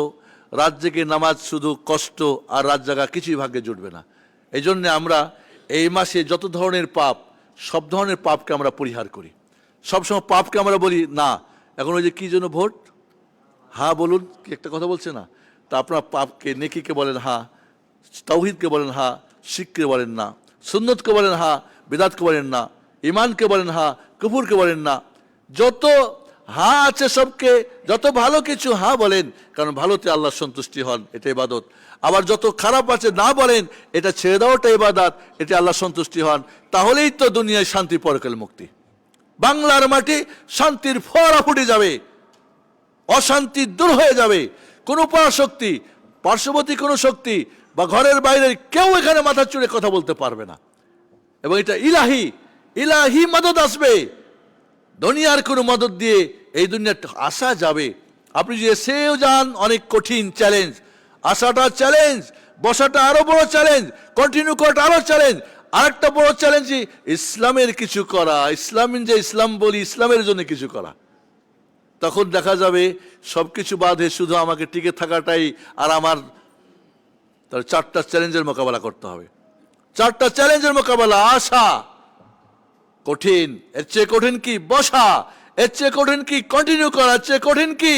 রাত জেগে নামাজ শুধু কষ্ট, আর রাত জাগা কিছুই ভাগ্যে জুটবে না। এই জন্যে আমরা এই মাসে যত ধরনের পাপ, সব ধরনের পাপকে আমরা পরিহার করি। সবসময় পাপকে আমরা বলি না। এখন ওই যে কী জন্য ভোট, হ্যাঁ বলুন, কি একটা কথা বলছে না, তা আপনার পাপকে, নেকিকে বলেন হ্যাঁ, তাওহীদকে বলেন হ্যাঁ, শিরকে বলেন না, সুন্নতকে বলেন হ্যাঁ, বিদআতকে বলেন না, ঈমানকে বলেন হ্যাঁ, কুফরকে বলেন না। যত হ্যাঁ আছে সবকে, যত ভালো কিছু হ্যাঁ বলেন, কারণ ভালোতে আল্লাহ সন্তুষ্টি হন, এটা ইবাদত। আবার যত খারাপ আছে না বলেন, এটা ছেড়ে দেওয়াটা ইবাদত, এটা আল্লাহ সন্তুষ্টি হন। তাহলেই তো দুনিয়ায় শান্তি, পরকালে মুক্তি। বাংলার মাটি শান্তির ফোয়ারা ফুটে যাবে, অশান্তি দূর হয়ে যাবে। কোনো পরাশক্তি, পার্শ্ববর্তী কোনো শক্তি বা ঘরের বাইরে কেউ এখানে মাথা চুড়ে কথা বলতে পারবে না। এবং এটা ইলাহি, ইলাহি মদদ আসবে। দুনিয়ার কোনো মদদ দিয়ে এই দুনিয়া আসা যাবে। আপনি যে এসেও যান, অনেক কঠিন চ্যালেঞ্জ। আসাটা চ্যালেঞ্জ, বসাটা আরো বড় চ্যালেঞ্জ, কন্টিনিউ করাটা আরো চ্যালেঞ্জ। আরেকটা বড় চ্যালেঞ্জ ইসলামের কিছু করা, ইসলাম বলি, ইসলামের জন্য কিছু করা। তখন দেখা যাবে সবকিছু বাদে শুধু আমাকে টিকে থাকাটাই, আর আমার তার চারটা চ্যালেঞ্জের মোকাবেলা করতে হবে। চারটা চ্যালেঞ্জের মোকাবেলা। আসা কঠিন, এর চেয়ে কঠিন কি বসা, এর চেয়ে কঠিন কি কন্টিনিউ করা, এর চেয়ে কঠিন কি,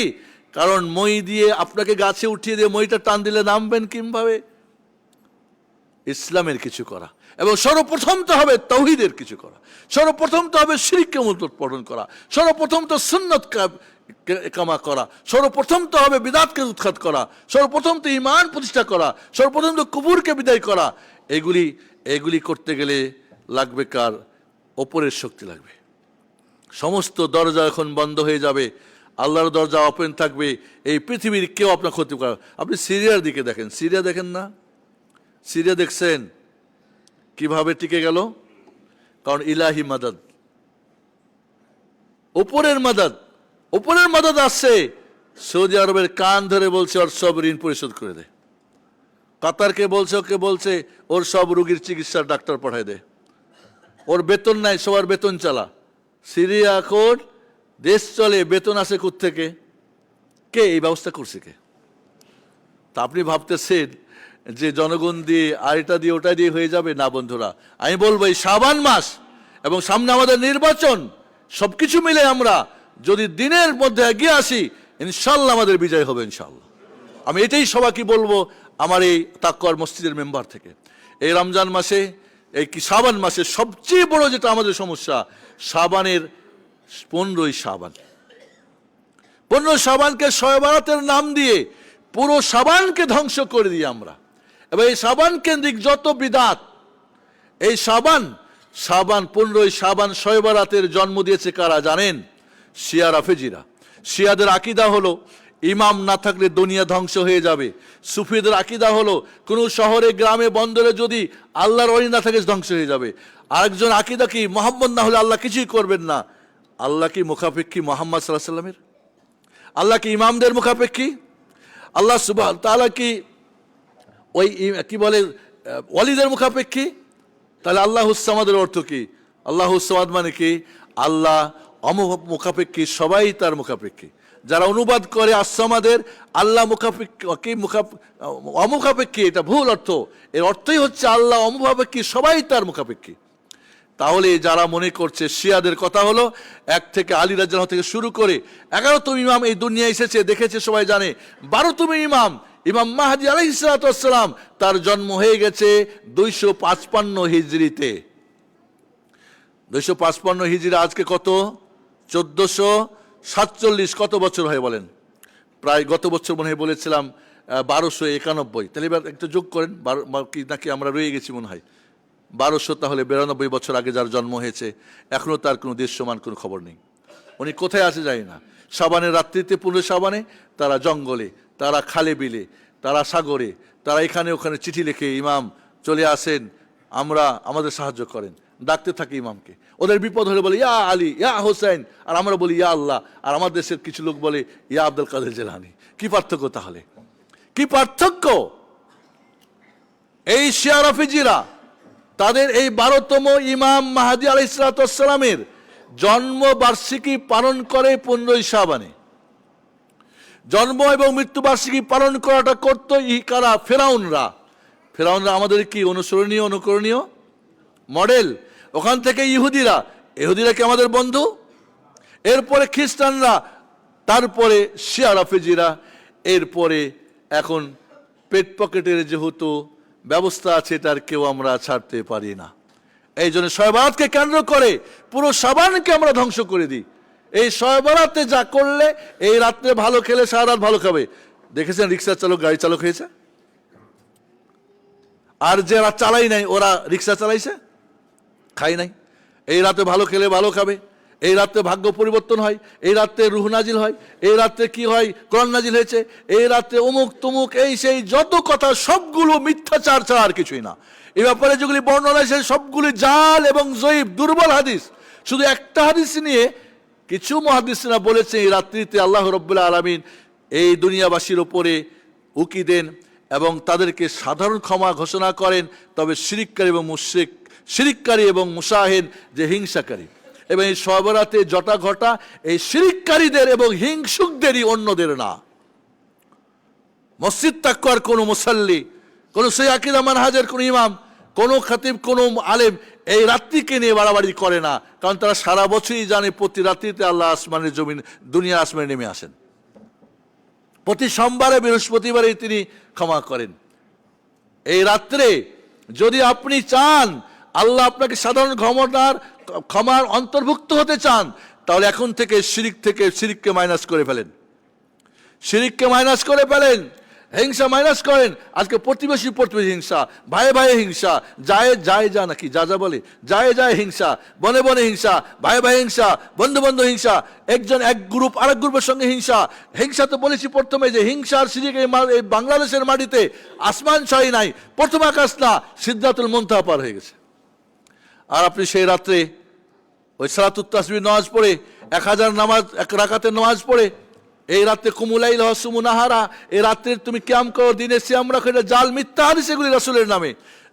কারণ মই দিয়ে আপনাকে গাছে উঠিয়ে দিয়ে মইটা টান দিলে নামবেন কিভাবে? ইসলামের কিছু করা, এবং সর্বপ্রথম তো হবে তাওহীদের কিছু করা, সর্বপ্রথম তো হবে শিরককে মূলোৎপাটন করা, সর্বপ্রথম তো সুন্নত কামা করা, সর্বপ্রথম তো হবে বিদআতকে উৎখাত করা, সর্বপ্রথম তো ঈমান প্রতিষ্ঠা করা, সর্বপ্রথম তো কুফরকে বিদায় করা। এগুলি করতে গেলে লাগবে কার? ওপরের শক্তি লাগবে। সমস্ত দরজা এখন বন্ধ হয়ে যাবে, আল্লাহর দরজা ওপেন থাকবে। এই পৃথিবীর কেউ আপনার ক্ষতি করা। আপনি সিরিয়ার দিকে দেখেন, সিরিয়া দেখেন না? সিরিয়া দেখছেন কিভাবে টিকে গেল? কারণ ইলাহি মাদাদ, উপরের মাদাদ, উপরের মাদাদ আসছে। সৌদি আরবের কান ধরে বলছে ওর সব ঋণ পরিশোধ করে দে। কাতারকে বলছে, ওকে বলছে ওর সব রোগীর চিকিৎসার ডাক্তার পাঠায় দে। ওর বেতন নাই, সবার বেতন চালা। সিরিয়া এখন দেশ চলে, বেতন আসে কোত্থেকে? কে এই ব্যবস্থা করছে? কে? তা আপনি ভাবতেছেন যে জনগণ দিয়ে আর এটা দিয়ে ওটা দিয়ে হয়ে যাবে? না বন্ধুরা, আমি বলবো এই শাবান মাস এবং সামনে আমাদের নির্বাচন, সবকিছু মিলে আমরা যদি দিনের মধ্যে এগিয়ে আসি, ইনশাল্লাহ আমাদের বিজয় হবে ইনশাল্লাহ। আমি এটাই সবাইকে বলবো আমার এই তাকওয়ার মসজিদের মেম্বার থেকে। এই রমজান মাসে, এই কি শাবান মাসে সবচেয়ে বড় যেটা আমাদের সমস্যা, শাবানের 15ই শাবান, 15 শাবানকে শবে বরাতের নাম দিয়ে পুরো শাবানকে ধ্বংস করে দিই আমরা। এবং এই শাবান কেন্দ্রিক যত বিদআত, এই শাবান 15ই শাবান শবে বরাতের জন্ম দিয়েছে কারা জানেন? শিয়া রাফেজিরা। শিয়াদের আকীদা হলো ইমাম না থাকলে দুনিয়া ধ্বংস হয়ে যাবে। সুফিদের আকীদা হলো কোন শহরে, গ্রামে, বন্দরে যদি আল্লাহর ওলি না থাকে ধ্বংস হয়ে যাবে। আরেকজন আকীদা কি, মুহাম্মদ না হলে আল্লাহ কিছুই করবেন না। আল্লাহ কি মুখাপেক্ষী মুহাম্মদ সাল্লাল্লাহু আলাইহি ওয়াসাল্লামের? আল্লাহ কি ইমামদের মুখাপেক্ষী? আল্লাহ সুবহানাহু ওয়া তাআলা কি ওই কি বলে ওয়ালিদের মুখাপেক্ষী? তাহলে আল্লাহুস সামাদের অর্থ কি? আল্লাহুস সামাদ মানে কি? আল্লাহ মুখাপেক্ষী, সবাই তার মুখাপেক্ষী। যারা অনুবাদ করে আসসামাদের আল্লাহ মুখাপেক্ষী, অমুখাপেক্ষী, এটা ভুল অর্থ। এর অর্থই হচ্ছে আল্লাহ অমুখাপেক্ষী, সবাই তার মুখাপেক্ষী। তাহলে যারা মনে করছে, শিয়াদের কথা হলো 1 থেকে আলী রাদিয়াল্লাহু থেকে শুরু করে 11তম ইমাম এই দুনিয়া এসেছে, দেখেছে, সবাই জানে। 12তম ইমাম, ইমাম মাহদী আলাইহিস সালাতু ওয়াস সালাম, তার জন্ম হয়ে গেছে 255 হিজরিতে। 255 হিজরি আজকে কত? 1447। কত বছর হয় বলেন? প্রায় গত বছর মনে হয় বলেছিলাম 1291। তাহলে এবার একটা যোগ করেন, নাকি আমরা রয়ে গেছি মনে হয় 1200, তাহলে 92 বছর আগে যার জন্ম হয়েছে, এখনো তার কোনো দেশ সমান কোনো খবর নেই। উনি কোথায় আছে জানি না। শাবানের রাত্রিতে, 15 শাবানে তারা জঙ্গলে, তারা খালে বিলে, তারা সাগরে, তারা এখানে ওখানে চিঠি লিখে ইমাম চলে আসেন, আমাদের সাহায্য করেন। ডাকতে থাকি ইমামকে। ওদের বিপদ হলে বলে ইয়া আলী, ইয়া হোসেন, আর আমরা বলি ইয়া আল্লাহ। আর আমার দেশের কিছু লোক বলে ইয়া আব্দুল কাদের জিলানী। কি পার্থক্য তাহলে? কি পার্থক্য? এই শিয়া রাফিজিরা তাদের এই 12তম ইমাম মাহদী আলাইহিস সালামের জন্মবার্ষিকী পালন করে 15ই শাবানে। জন্ম এবং মৃত্যুবার্ষিকী পালন করাটা করত কারা? ফেরাউনরা। আমাদের কি অনুকরণীয় মডেল। ওখান থেকে ইহুদিরা কি আমাদের বন্ধু? এরপরে খ্রিস্টানরা, তারপরে শিয়া রাফিজিরা, এরপরে এখন পেট পকেটের যেহেতু ব্যবস্থা আছে তার কেউ আমরা ছাড়তে পারি না। এই জন্য শবে বরাতকে কেন্দ্র করে পুরো শাবানকে আমরা ধ্বংস করে দিই। এই শবে বরাতে যা করলে, এই রাত্রে ভালো খেলে সারা রাত ভালো খাবে। দেখেছেন রিক্সা চালক, গাড়ি চালক হয়েছে? আর যারা চালাই নাই ওরা রিক্সা চালাইছে, খাই নাই। এই রাতে ভালো খেলে ভালো খাবে। এই রাতে ভাগ্য পরিবর্তন হয়, এই রাতে রুহ নাজিল হয়, এই রাতে কি হয়? কোরআন নাজিল হয়েছে, এই রাতে অমুক তুমুক, এই সেই যত কথা সবগুলো মিথ্যাচার ছাড়া আর কিছুই না। এই ব্যাপারে যেগুলি বর্ণনা আছে সবগুলি জাল এবং জয়ীফ, দুর্বল হাদিস। শুধু একটা হাদিস নিয়ে কিছু মুহাদ্দিসরা বলেছে এই রাত্রিতে আল্লাহ রাব্বুল আলামিন এই দুনিয়াবাসীর উপরে উকি দেন এবং তাদেরকে সাধারণ ক্ষমা ঘোষণা করেন, তবে শিরিককারী এবং মুসাহিন, যে হিংসাকারী এবং এই শবে বরাতে জটা ঘটা এই শিরিককারীদের এবং হিংসুকদেরই, অন্যদের না। মসজিদ তাকওয়ার কোন মুসাল্লি, কোন সেই আকীদা মানহাজের কোন ইমাম, কোন খতিব, কোন আলেম এই রাত্রিকে নিয়ে বাড়াবাড়ি করে না। কারণ তারা সারা বছরই জানে প্রতি রাত্রিতে আল্লাহ আসমানের জমিন, দুনিয়ার আসমানে নেমে আসেন। প্রতি সোমবারে বৃহস্পতিবারে তিনি ক্ষমা করেন। এই রাত্রে যদি আপনি চান আল্লাহ আপনাকে সাধারণ ক্ষমার অন্তর্ভুক্ত হতে চান, তাহলে এখন থেকে শিরিককে মাইনাস করে ফেলেন। হিংসা মাইনাস করেন। আজকে প্রতিবেশী হিংসা, ভাইয়ে হিংসা, যায় হিংসা, বনে হিংসা, ভাই হিংসা, বন্ধু হিংসা, একজন এক গ্রুপ আরেক গ্রুপের সঙ্গে হিংসা তো বলেছি প্রথমে যে হিংসা আর শিরিক এই বাংলাদেশের মাটিতে আসমান ছয় নাই, প্রথম আকাশ না, সিদরাতুল মুনতাহা পার হয়ে গেছে। আর আপনি সেই রাত্রে ওই সালাতুত তাসবিহ নামাজ পড়ে 1000 নামাজ, 1 রাকাতের নামাজ পড়ে, এই রাত্রে কুমুলাইল হসুমু নাহারা, এই রাত্রে তুমি কিয়াম করো, দিনে সিয়াম রাখো, এটা জাল মিথ্যা হাদিস, এগুলি রাসূলের নামে।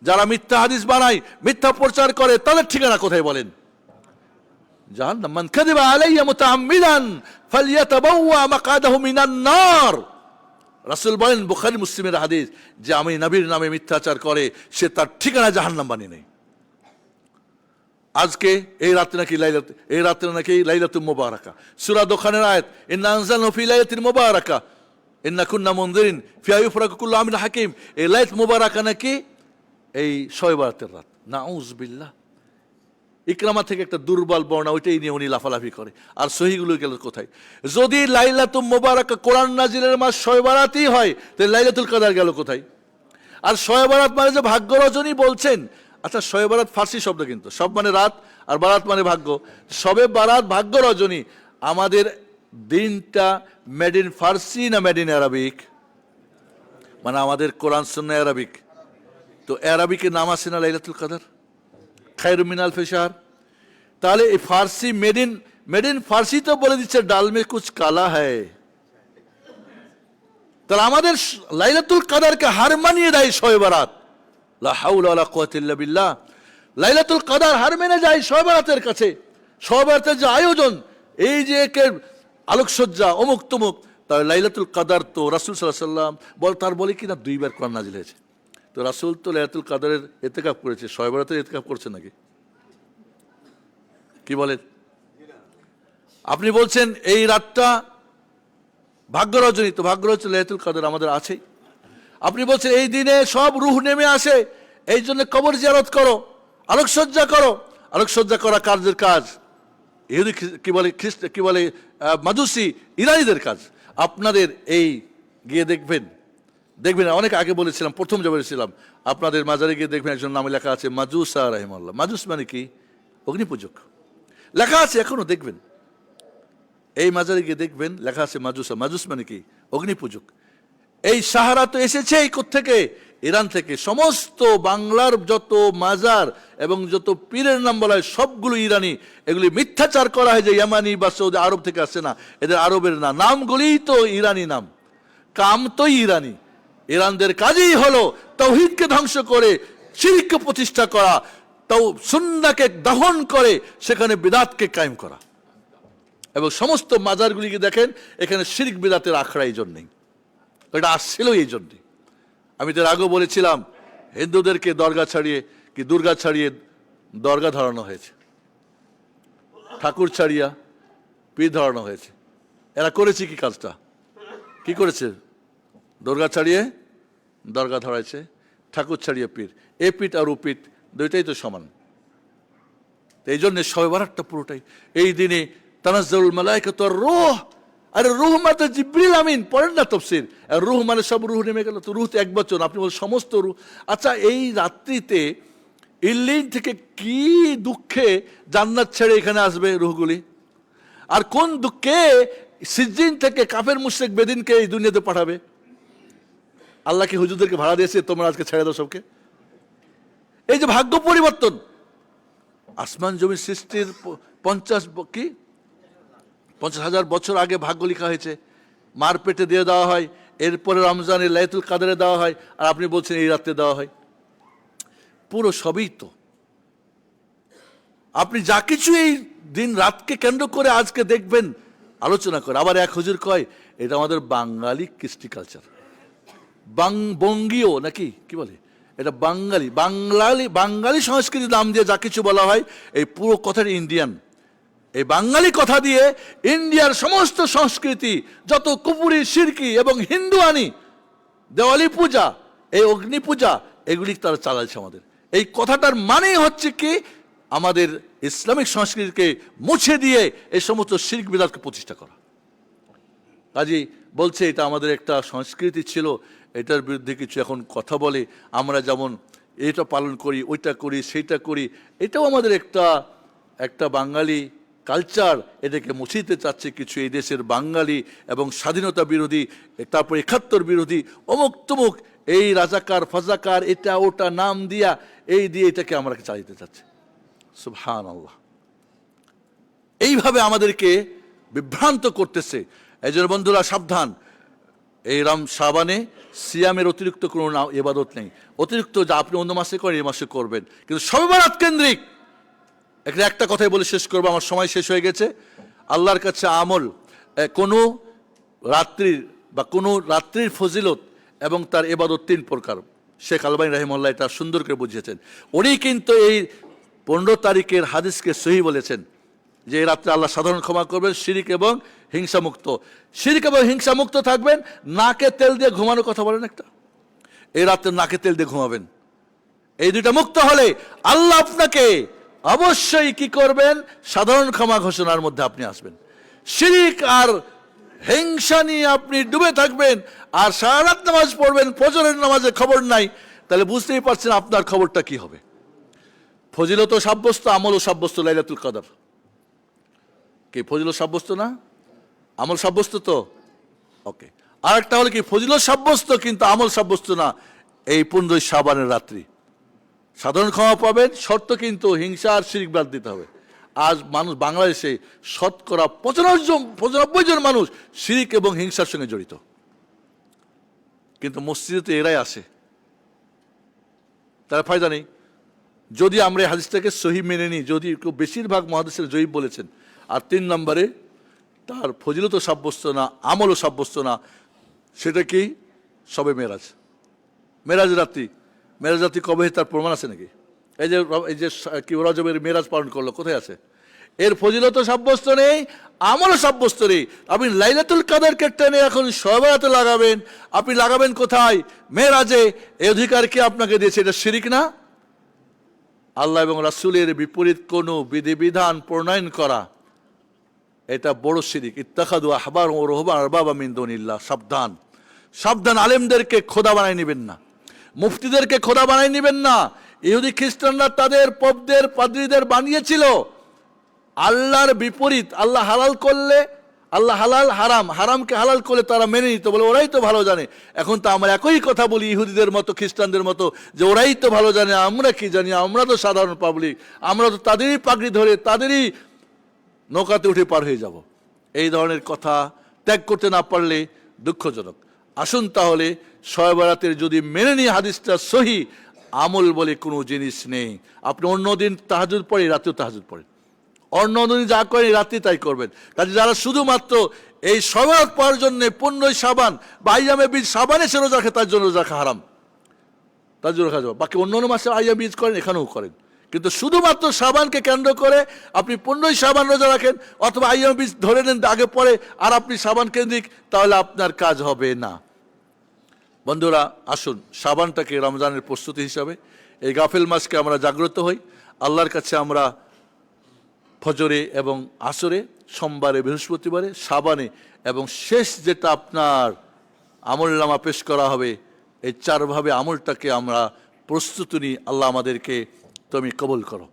যারা মিথ্যা হাদিস বানায়, মিথ্যা প্রচার করে, তাদের ঠিকানা কোথায় বলেন? জাহান্নাম। মান কাযিবা আলাইয়া মুতাআম্মিদান ফালইয়াতাবাওয়া মাকআদাহু মিনান নার। রাসূল বলেন, বুখারী মুসলিমের হাদিস, যে আমি নবীর নামে মিথ্যাচার করে সে তার ঠিকানা জাহান্নাম বানিয়ে নেয়। আজকে এই রাত্রে নাকি লাইলাতুল মুবারাকা। সূরা দোখানের আয়াত, ইন্না আনজালনাহু ফি লাইলাতিন মুবারাকা ইন্না কুন্না মুনজিরিন ফিহা ইউফরাকু কুল্লু আমরিন হাকিম। এই লাইলাতুল মুবারাকা নাকি এই শবে বরাতের রাত। নাউযুবিল্লাহ। ইকরামা থেকে একটা দুর্বল বর্ণনা, ওইটাই নিয়ে উনি লাফালাফি করে। আর সহিগুলো গেল কোথায়? যদি লাইলাতুল মুবারাকা কোরআন নাজিলের মাস শবে বরাতই হয়, তাহলে লাইলাতুল কদর গেল কোথায়? আর শবে বরাত মানে যে ভাগ্য রজনী বলছেন, আচ্ছা শবে বরাত ফার্সি শব্দ, কিন্তু সব মানে রাত আর বারাত মানে ভাগ্য। শবে বরাত ভাগ্য রজনী। আমাদের দিনটা মেড ইন ফার্সি না মেড ইন অ্যারাবিক? মানে আমাদের কোরআন সুন্নাহ অ্যারাবিক। তো অ্যারাবিকের নাম আছে না লাইলাতুল কদর, খায়রুম মিন আলফি শাহর। তাহলে এই ফার্সি মেড ইন ফার্সি তো বলে দিচ্ছে ডাল মে কুছ কালা হ্যায়। তাহলে আমাদের লাইলাতুল কদরকে হার মানিয়ে দেয় শবে বরাত। লা হাওলা ওয়ালা কুওয়াতা ইল্লা বিল্লাহ। লাইলাতুল কদর হার মেনে যায় শবে বরাতের কাছে। শবে বরাতের যে আয়োজন, এই যে একের আলোকসজ্জা, অমুক তমুক, তাহলে লাইলাতুল কদর তো রাসূল সাল্লাল্লাহু আলাইহি ওয়াসাল্লাম তার বলে কিনা 2 বার কোরআন নাজিল হয়েছে। তো রাসূল তো লাইলাতুল কদরের ইতিকাফ করেছে, শবে বরাতের ইতিকাফ করছে নাকি? কি বলেন? আপনি বলছেন এই রাতটা ভাগ্য রজনী, তো ভাগ্য রজনী লাইলাতুল কদর আমাদের আছে। আপনি বলছেন এই দিনে সব রূহ নেমে আসে, এই জন্য কবর জিয়ারত করো, আলোকসজ্জা করো। আলোকসজ্জা করা কাজের কাজ ইহুদি কি বলে মাজুসি ইরানীদের কাজ। আপনাদের এই গিয়ে দেখবেন, অনেক আগে বলেছিলাম, প্রথম যে বলেছিলাম, আপনাদের মাজারে গিয়ে দেখবেন একজন নামে লেখা আছে মাজুসা রাহিমাহুল্লাহ। মাজুস মানে কি? অগ্নিপূজক লেখা আছে, এখনো দেখবেন। এই মাজারে গিয়ে দেখবেন লেখা আছে মাজুস মানে কি? অগ্নিপূজক। এই সাহারা তো এসেছে কোত্থেকে? ইরান থেকে সমস্ত বাংলার যত মাজার এবং যত পীরের নাম বলা হয় সবগুলো ইরানি। এগুলি মিথ্যাচার করা হয় যে ইয়ামানি বা সৌদি আরব থেকে আসছে, না, এদের আরবের না, নামগুলিই তো ইরানি নাম, কাম তো ইরানি। ইরানদের কাজই হলো তাওহীদকে ধ্বংস করে শিরককে প্রতিষ্ঠা করা, তাও সুন্নাহকে দহন করে সেখানে বিদআতকে কায়েম করা। এবং সমস্ত মাজারগুলিকে দেখেন, এখানে শিরক বিদআতের আখড়া এই জন্যই, এটা আসছিল এই জন্যই। আমি তার আগেও বলেছিলাম, হিন্দুদেরকে দরগা ছাড়িয়ে কি দুর্গা ছাড়িয়ে দরগা ধরানো হয়েছে, ঠাকুর ছাড়িয়া পীর ধরানো হয়েছে। এরা করেছে কি কাজটা? কি করেছে? দুর্গা ছাড়িয়ে দরগা ধরাইছে, ঠাকুর ছাড়িয়ে পীর। এ পিঠ আর ও পিঠ দুইটাই তো সমান। এই জন্য শবে বরাতটা পুরোটাই এই দিনে তানাজ্জালুল মালায়েকাতু ওয়ার রূহ। আরে রূহ মানে জিবরিল আমিন, পড়েন না তাফসীর। আর রূহ মানে সব রূহ নেমে গেল, তো রূহ তো এক বচন, আপনি বলেন সমস্ত রূহ। আচ্ছা, এই রাত্রিতে ইল্লিন থেকে কি দুঃখে জান্নাত ছেড়ে এখানে আসবে রূহগুলি? আর কোন দুঃখে সিজ্জিন থেকে কাফের মুশরিক বেদিনকে এই দুনিয়াতে পাঠাবে? আল্লাহ কি হুজুরদেরকে ভাড়া দিয়েছে তোমরা আজকে ছেড়ে দাও সবকে? এই যে ভাগ্য পরিবর্তন, আসমান জমির সৃষ্টির 50,000 বছর আগে ভাগ্য লেখা হয়েছে, মার পেটে দিয়ে দেওয়া হয়, এরপরে রমজানে লাইলাতুল কাদরে দেওয়া হয়, আর আপনি বলছেন এই রাতে দেওয়া হয়। পুরো সবই তো আপনি যা কিছু এই দিন রাতকে কেন্দ্র করে আজকে দেখবেন আলোচনা করে। আবার এক হুজুর কয় এটা আমাদের বাঙালি কৃষ্টি কালচার, বঙ্গীয় নাকি কি বলে, এটা বাঙালি সংস্কৃতি নাম দিয়ে যা কিছু বলা হয়, এই পুরো কথাটা ইন্ডিয়ান। এই বাঙালি কথা দিয়ে ইন্ডিয়ার সমস্ত সংস্কৃতি, যত কুপুরি শিরকি এবং হিন্দু আনি, দেওয়ালি পূজা, এই অগ্নি পূজা, এগুলি তারা চালাচ্ছে আমাদের। এই কথাটার মানেই হচ্ছে কি, আমাদের ইসলামিক সংস্কৃতিকে মুছে দিয়ে এই সমস্ত শিরক বিদআতকে প্রতিষ্ঠা করা। কাজেই বলছে এটা আমাদের একটা সংস্কৃতি ছিল, এটার বিরুদ্ধে কিছু এখন কথা বলে। আমরা যেমন এটা পালন করি, ওইটা করি, সেইটা করি, এটাও আমাদের একটা বাঙালি কালচার, এটাকে মুছিতে চাচ্ছে কিছু এই দেশের বাঙালি এবং স্বাধীনতা বিরোধী, তারপর ৭১ বিরোধী, অমুক তমুক, এই রাজাকার ফাজাকার, এটা ওটা নাম দিয়া এই দিয়ে এটাকে আমরা চালাতে চাচ্ছি। সুবহানাল্লাহ, এইভাবে আমাদেরকে বিভ্রান্ত করতেছে। এই জন্য বন্ধুরা সাবধান, এই শাবানে সিয়ামের অতিরিক্ত কোনো ইবাদত নেই। অতিরিক্ত যা আপনি অন্য মাসে করেন এই মাসে করবেন, কিন্তু শবে বরাত কেন্দ্রিক একটা কথাই বলে শেষ করবো, আমার সময় শেষ হয়ে গেছে। আল্লাহর কাছে আমল, কোনো রাত্রির ফজিলত এবং তার ইবাদত 3 প্রকার। শেখ আলবানী রাহিমাহুল্লাহ এটা সুন্দর করে বুঝিয়েছেন। উনি কিন্তু এই 15 তারিখের হাদিসকে সহি বলেছেন যে এই রাত্রে আল্লাহ সাধারণ ক্ষমা করবেন, শিরিক এবং হিংসা মুক্ত। শিরিক এবং হিংসা মুক্ত থাকবেন। নাকে তেল দিয়ে ঘুমানোর কথা বলেন একটা, এই রাত্রে নাকে তেল দিয়ে ঘুমাবেন। এই দুইটা মুক্ত হলে আল্লাহ আপনাকে অবশ্যই কি করবেন, সাধারণ ক্ষমা ঘোষণার মধ্যে আপনি আসবেন। শিরিক আর হিংসা নিয়ে আপনি ডুবে থাকবেন আর সারা রাত নামাজ পড়বেন, ফজরের নামাজে খবর নাই, তাহলে বুঝতেই পারছেন আপনার খবরটা কি হবে। ফজিলত সাব্যস্ত, আমলও সাব্যস্ত। লাইলাতুল কদর কি ফজিলত সাব্যস্ত না, আমল সাব্যস্ত তো? ওকে। আর একটা হলো কি, ফজিলত সাব্যস্ত কিন্তু আমল সাব্যস্ত না, এই 15 শাবানের রাত্রি সাধারণ ক্ষমা পাবেন, শর্ত কিন্তু হিংসা আর শিরক বাদ দিতে হবে। আজ মানুষ বাংলাদেশে শতকরা 95 জন মানুষ শিরক এবং হিংসার সঙ্গে জড়িত, কিন্তু মসজিদে এরাই আসে, তার ফায়দা নেই। যদি আমরা এই হাদিসটাকে সহি মেনে নিই, যদি বেশিরভাগ মুহাদ্দিসিন জয়ীফ বলেছেন। আর 3 নম্বরে তার ফজিলত সাব্যস্ত না, আমলও সাব্যস্ত না, সেটা কি, শবে মেরাজ, মেরাজ রাত্রি। মেরাজ রাত্রি কবে তার প্রমাণ আছে নাকি? এই যে কি রজবের মেরাজ পালন করলো, কোথায় আছে? এর ফজিলত সাব্যস্ত নেই, আমলও সাব্যস্ত নেই। আপনি লাইলাতুল কাদরকে টেনে এখন শবে বরাতে লাগাবেন, আপনি লাগাবেন কোথায়? মেরাজে। এই অধিকার কে আপনাকে দিয়েছে? এটা শিরিক না? আল্লাহ এবং রাসূলের বিপরীত কোনো বিধিবিধান প্রণয়ন করা, এটা বড় শিরিক। ইত্তাখাযু আহবারহুম ওয়া রুহবানাহুম আরবাবা মিন দুনিল্লাহ। সাবধান, সাবধান। আলেমদেরকে খোদা বানাই নেবেন না, মুফতিদেরকে খোদা বানাই নেবেন না। ইহুদি খ্রিস্টানরা তাদের পপদের পাদ্রীদের বানিয়েছিল আল্লাহর বিপরীত। আল্লাহ হালাল করলে আল্লাহ হালাল হারাম, হারামকে হালাল করে তারা মেনে নিত, বলে ওরাই তো ভালো জানে। এখন তো আমরা একই কথা বলি ইহুদিদের মতো, খ্রিস্টানদের মতো, যে ওরাই তো ভালো জানে, আমরা কি জানি, আমরা তো সাধারণ পাবলিক, আমরা তো তাদেরই পাগড়ি ধরে তাদেরই নৌকাতে উঠে পার হয়ে যাব। এই ধরনের কথা ত্যাগ করতে না পারলে দুঃখজনক। আসুন তাহলে শবে বরাতের যদি মেনে নিয়ে হাদিসটা সহি, আমল বলে কোনো জিনিস নেই। আপনি অন্যদিন তাহাজ্জুদ পড়ে, রাতেও তাহাজ্জুদ পড়েন, অন্যদিন যা করেন রাতে তাই করবেন। কাজে যারা শুধুমাত্র এই শবে বরাত পাওয়ার জন্য 15ই শাবান বা আইয়ামে বীজ শাবানে সে রোজা রাখে, তার জন্য রোজা রাখা হারাম, তার জন্য রাখা যাবে। বাকি অন্য মাসে আইয়াম বীজ করেন, এখানেও করেন, কিন্তু শুধুমাত্র শাবানকে কেন্দ্র করে আপনি 15ই শাবান রোজা রাখেন অথবা আইয়াম বীজ ধরে নেন আগে পরে, আর আপনি শাবান কেন্দ্রিক, তাহলে আপনার কাজ হবে না। বন্ধুরা, আসুন শাবানটাকে রমজানের প্রস্তুতি হিসাবে, এই গাফেল মাসকে আমরা জাগ্রত হই। আল্লাহর কাছে আমরা ফজরে এবং আসরে, সোমবারে, বৃহস্পতিবারে, শাবানে এবং শেষ যেটা আপনার আমলনামা পেশ করা হবে, এই চারভাবে আমলটাকে আমরা প্রস্তুতি নিই। আল্লাহ আমাদেরকে তুমি কবুল করো।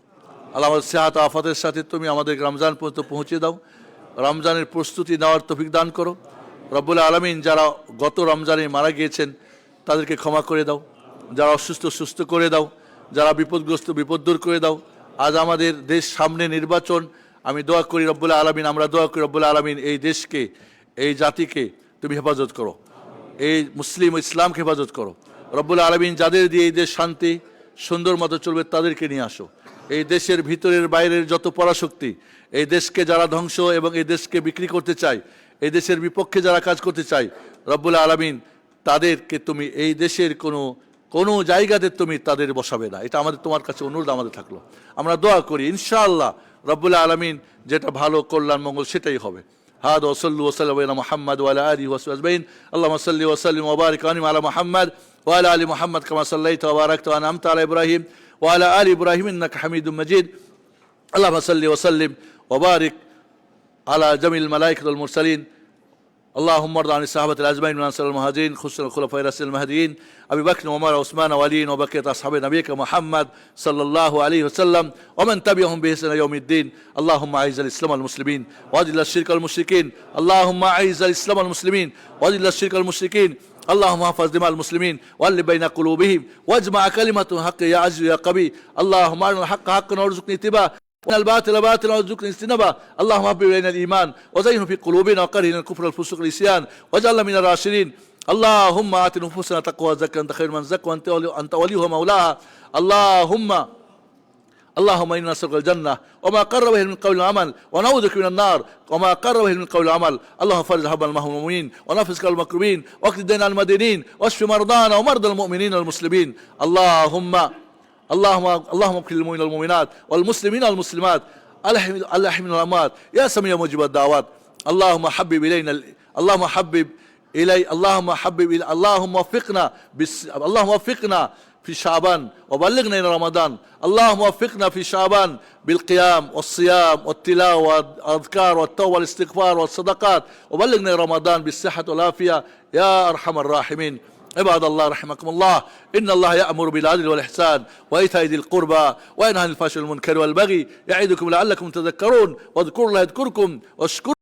আল্লাহ আমাদের সেহাত আফাতের সাথে তুমি আমাদের রমজান পর্যন্ত পৌঁছে দাও। রমজানের প্রস্তুতি নেওয়ার তৌফিক দান করো। রব্বুল আলামিন যারা গত রমজানে মারা গিয়েছেন তাদেরকে ক্ষমা করে দাও, যারা অসুস্থ সুস্থ করে দাও, যারা বিপদগ্রস্ত বিপদ দূর করে দাও। আজ আমাদের দেশ সামনে নির্বাচন, আমি দোয়া করি রব্বুল আলামিন, আমরা দোয়া করি রব্বুল আলামিন এই দেশকে, এই জাতিকে তুমি হেফাজত করো, এই মুসলিম ইসলামকে হেফাজত করো। রব্বুল আলামিন যাদের দিয়ে এই দেশ শান্তি সুন্দর মতো চলবে তাদেরকে নিয়ে আসো। এই দেশের ভিতরের বাইরের যত পরাশক্তি, এই দেশকে যারা ধ্বংস এবং এই দেশকে বিক্রি করতে চায়, এই দেশের বিপক্ষে যারা কাজ করতে চায়, রব্বুল আলামিন তাদেরকে তুমি এই দেশের কোনো জায়গাতে তুমি তাদের বসাবে না। এটা আমাদের তোমার কাছে অনুরোধ আমাদের থাকলো। আমরা দোয়া করি ইনশাআল্লাহ রব্বুল আলামিন যেটা ভালো কল্যাণ মঙ্গল সেটাই হবে। হাদা ওয়াসাল্লু ওয়াসাল্লাম আলা মুহাম্মদ ওয়া আলা আলিহি ওয়া সাহবিহি আজমাইন। আল্লাহুম্মা সাল্লি ওয়া সাল্লিম ওয়া বারিক আলা মুহাম্মদ ওয়া আলা আলি মুহাম্মদ কামা সাল্লাইতা ওয়া বারাকতা ওয়া আন'আমতা আলা ইব্রাহিম ওয়া আলা আলি ইব্রাহিম ইন্নাকা হামিদুম মাজিদ। আল্লাহুম্মা সাল্লি ওয়া সাল্লিম ওয়া বারিক আলা জামিল মালাইকাতিল মুরসালিন। اللهم ارض عن الصحابة الأجمعين من أنصار المهاجرين خصوصا الخلفاء الراشدين المهديين أبي بكر وعمر وعثمان وعلي وبقية أصحاب نبيك محمد صلى الله عليه وسلم ومن تبعهم بإحسان يوم الدين. اللهم أعز الإسلام والمسلمين وأذل الشرك والمشركين. اللهم أعز الإسلام والمسلمين وأذل الشرك والمشركين. اللهم احفظ دماء المسلمين وألف بين قلوبهم واجمع كلمة الحق يا عزيز يا قوي. اللهم أرنا الحق حقا وارزقنا اتباعه الباطل باطلا وارزقنا اجتنابه. اللهم حبب الينا الايمان وزينه في قلوبنا وكره الينا الكفر والفسوق والعصيان واجعلنا من الراشدين. اللهم آت نفوسنا تقوى زكاة انت خير من زكى انت وليها مولاها. اللهم انا نسألك الجنة وما قرب اليه من قول وعمل ونعوذ بك من النار وما قرب اليه من قول وعمل. اللهم فرج هم المهمومين ونفس كرب المكروبين واقض الدين عن المدينين واشف مرضانا ومرضى المؤمنين والمسلمين. اللهم اغفر للمؤمنين والمؤمنات والمسلمين والمسلمات الأحياء منهم والأموات يا سميع مجيب الدعوات. اللهم وفقنا في شعبان وبلغنا إلى رمضان. اللهم وفقنا في شعبان بالقيام والصيام والتلاوة والأذكار والتوبة والاستغفار والصدقات وبلغنا إلى رمضان بالصحة والعافية يا أرحم الراحمين. عباد الله رحمكم الله، إن الله يأمر بالعدل والإحسان وإيتاء ذي القربى وينهى عن الفحشاء والمنكر والبغي يعظكم لعلكم تذكرون واذكروا الله يذكركم واشكروا